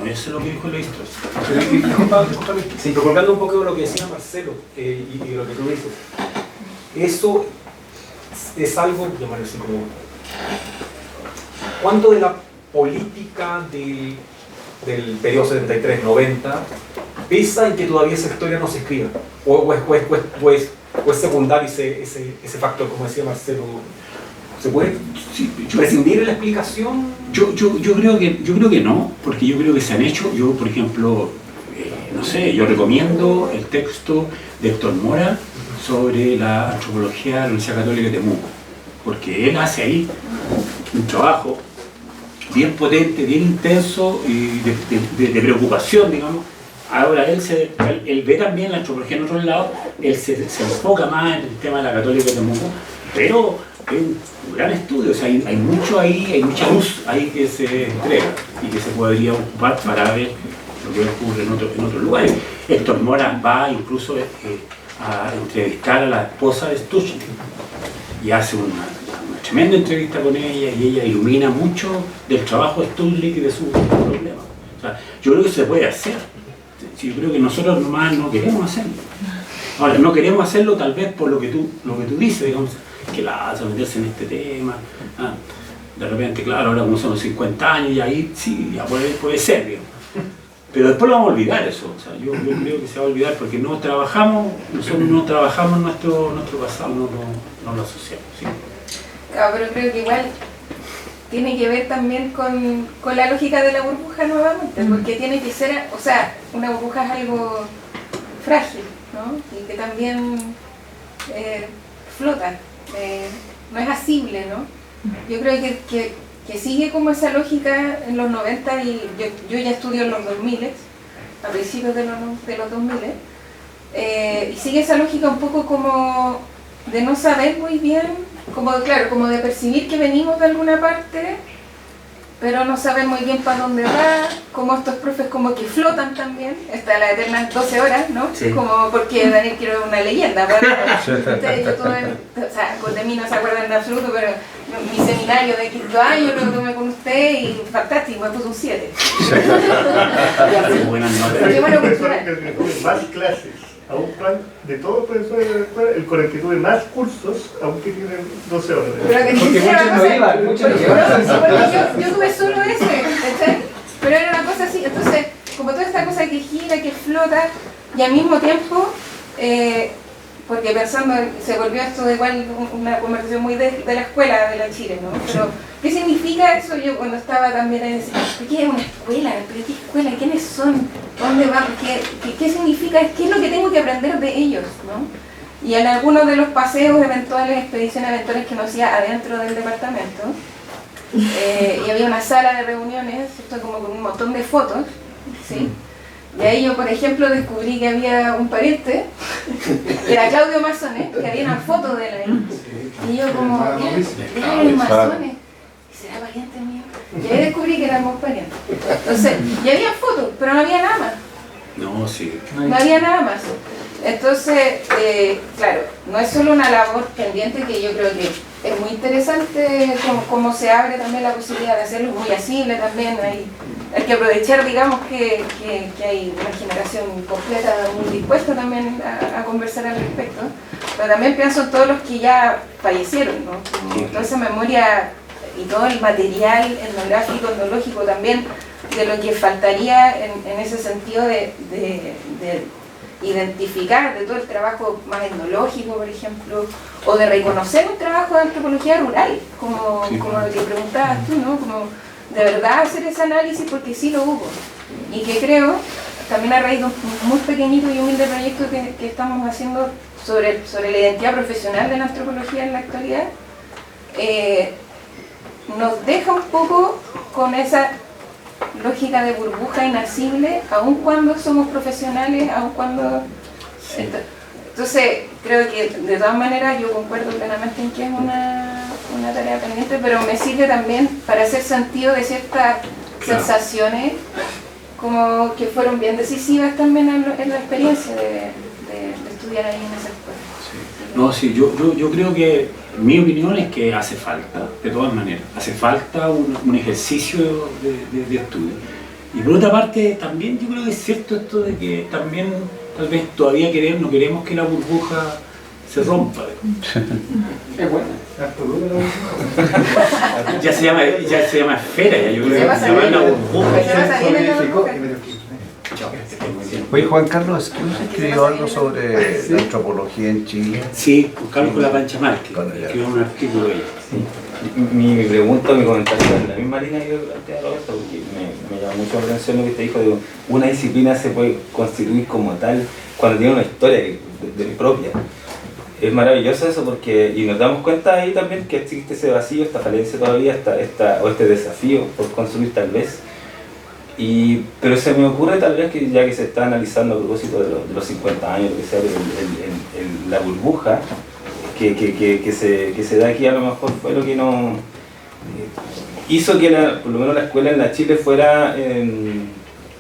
es lo que dijo Levi-Strauss. Disculpame, sí, colgando un poco de lo que decía Marcelo y lo que tú dices, eso es algo, llamarlo así como, ¿cuánto de la política del periodo 73-90 pesa en que todavía esa historia no se escriba? ¿O es secundario ese factor, como decía Marcelo? ¿Se puede prescindir de la explicación? Yo creo que no, porque yo creo que se han hecho. Yo, por ejemplo, no sé, yo recomiendo el texto de Héctor Mora sobre la antropología de la Universidad Católica de Temuco, porque él hace ahí un trabajo bien potente, bien intenso y de preocupación, digamos, Ahora él ve también la antropología en otro lado, él se enfoca más en el tema de la católica del mundo, pero es un gran estudio, o sea, hay mucho ahí, hay mucha luz ahí que se entrega y que se podría ocupar para ver lo que ocurre en otros lugares. Héctor Mora va incluso a entrevistar a la esposa de Stuchnik y hace una tremenda entrevista con ella y ella ilumina mucho del trabajo de Stuchnik y de sus problemas. O sea, yo creo que se puede hacer. Yo creo que nosotros nomás no queremos hacerlo. Ahora, no queremos hacerlo tal vez por lo que tú dices, digamos, que la hace meterse en este tema. De repente, claro, ahora como son los 50 años y ahí sí, ya puede ser, digamos. Pero después lo vamos a olvidar eso. O sea, yo creo que se va a olvidar porque nosotros no trabajamos nuestro pasado, no lo asociamos. ¿Sí? Claro, pero creo que igual tiene que ver también con la lógica de la burbuja nuevamente, porque tiene que ser, o sea, una burbuja es algo frágil, ¿no? Y que también flota, no es asible, ¿no? Yo creo que sigue como esa lógica en los 90 y yo ya estudio en los 2000, a principios de los 2000, y sigue esa lógica un poco como de no saber muy bien, como de percibir que venimos de alguna parte, pero no saber muy bien para dónde va, como estos profes como que flotan también, está la eterna 12 horas, ¿no? Sí. Como porque Daniel quiero una leyenda, ustedes, yo tuve, o sea, de mí no se acuerdan en absoluto, pero mi seminario de quinto año lo tomé con usted y fantástico, me puso un 7. Buenas notas. Más clases. Aún de todos los profesores de la escuela, el colegio que tuve más cursos, aunque tienen 12 horas. Pero porque muchos no iban, yo tuve solo ese, ¿cachai? Pero era una cosa así, entonces, como toda esta cosa que gira, que flota, y al mismo tiempo, porque pensando, se volvió esto de igual una conversación muy de la escuela de la Chile, ¿no? Pero, ¿qué significa eso? Yo cuando estaba también en ese, ¿qué es una escuela? ¿Pero qué escuela? ¿Quiénes son? ¿Dónde van? ¿Qué significa? ¿Qué es lo que tengo que aprender de ellos? ¿No? Y en algunos de los paseos eventuales, expediciones eventuales que nos hacía adentro del departamento, y había una sala de reuniones, ¿cierto? Como con un montón de fotos, ¿sí? Y ahí yo, por ejemplo, descubrí que había un pariente, que era Claudio Mazzone, que había una foto de él ahí. Y yo como, mira los Mazzone, ¿será pariente mío? Y ahí descubrí que éramos parientes. Entonces, y había fotos, pero no había nada más. No, sí. No había nada más. Entonces, claro, no es solo una labor pendiente que yo creo que es muy interesante cómo se abre también la posibilidad de hacerlo, muy asible también. Hay que aprovechar, digamos, que hay una generación completa muy dispuesta también a conversar al respecto, pero también pienso en todos los que ya fallecieron, ¿no? Toda esa memoria y todo el material etnográfico, etnológico también, de lo que faltaría en ese sentido de identificar de todo el trabajo más etnológico, por ejemplo, o de reconocer un trabajo de antropología rural, como lo que preguntabas tú, ¿no? Como de verdad hacer ese análisis porque sí lo hubo. Y que creo, también a raíz de un muy pequeñito y humilde proyecto que estamos haciendo sobre la identidad profesional de la antropología en la actualidad, nos deja un poco con esa lógica de burbuja inasible, aun cuando somos profesionales, aun cuando... Entonces, creo que de todas maneras yo concuerdo plenamente en que es una tarea pendiente, pero me sirve también para hacer sentido de ciertas sensaciones como que fueron bien decisivas también en la experiencia de estudiar ahí en esa escuela. Sí. No, sí, yo creo que mi opinión es que hace falta, de todas maneras, hace falta un ejercicio de estudio. Y por otra parte, también yo creo que es cierto esto de que también tal vez todavía no queremos que la burbuja se rompa. Es bueno. ya se llama esfera, ya yo creo que se llama la burbuja. Oye, Juan Carlos, ¿quién escribió algo sobre la antropología en Chile? Sí, Carlos con la Pancha Márquez, escribió un artículo de ella. Mi pregunta, mi comentario es en la misma línea que plantea Roberto, porque me llama mucho la atención lo que te dijo. Digo, una disciplina se puede constituir como tal cuando tiene una historia de propia. Es maravilloso eso porque, y nos damos cuenta ahí también que existe ese vacío, esta falencia todavía, o este desafío por construir tal vez. Pero se me ocurre tal vez que ya que se está analizando a propósito de los 50 años, lo que sea, la burbuja que se da aquí a lo mejor fue lo que no hizo que por lo menos la escuela en la Chile fuera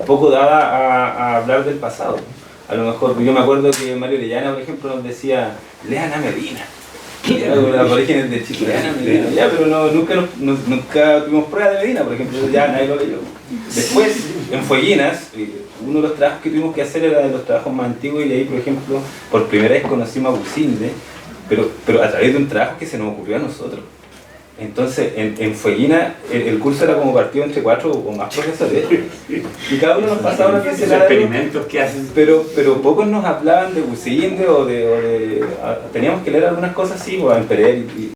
poco dada a hablar del pasado. A lo mejor yo me acuerdo que Mario Orellana, por ejemplo, nos decía, lean a Medina. Los orígenes de Chile, lean a Medina. Ya, pero nunca tuvimos pruebas de Medina, por ejemplo, ya nadie lo leyó. Después, en Fueguinas, uno de los trabajos que tuvimos que hacer era de los trabajos más antiguos y ahí, por ejemplo, por primera vez conocimos a Businde, pero a través de un trabajo que se nos ocurrió a nosotros. Entonces, en Fueguina, el curso era como partido entre 4 o más profesores y cada uno nos pasaba una pincelada. Experimentos que hacen. Pero pocos nos hablaban de Businde teníamos que leer algunas cosas así, o en Pereira